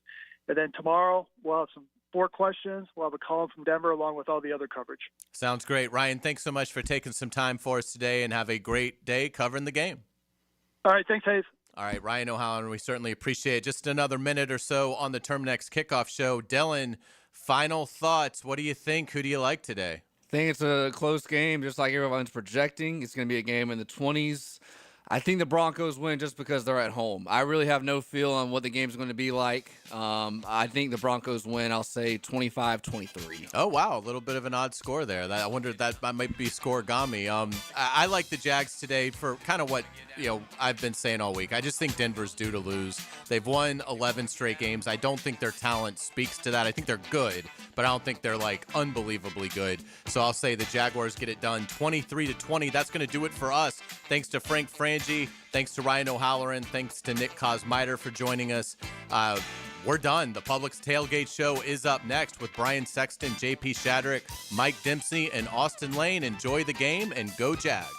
And then tomorrow, we'll have some 4 questions. We'll have a column from Denver along with all the other coverage. Sounds great. Ryan, thanks so much for taking some time for us today, and have a great day covering the game. All right, thanks, Hayes. All right, Ryan O'Halloran, we certainly appreciate it. Just another minute or so on the Terminix Kickoff Show. Dylan, final thoughts. What do you think? Who do you like today? I think it's a close game, just like everyone's projecting. It's going to be a game in the 20s. I think the Broncos win just because they're at home. I really have no feel on what the game's going to be like. I think the Broncos win, I'll say 25-23. Oh, wow. A little bit of an odd score there. I wonder if that might be scoregami. I like the Jags today for kind of what I've been saying all week. I just think Denver's due to lose. They've won 11 straight games. I don't think their talent speaks to that. I think they're good, but I don't think they're like unbelievably good. So I'll say the Jaguars get it done 23-20. That's going to do it for us. Thanks to Frank Frangie. Thanks to Ryan O'Halloran. Thanks to Nick Kosmider for joining us. We're done. The Publix Tailgate Show is up next with Brian Sexton, JP Shadrick, Mike Dempsey, and Austin Lane. Enjoy the game and go Jags.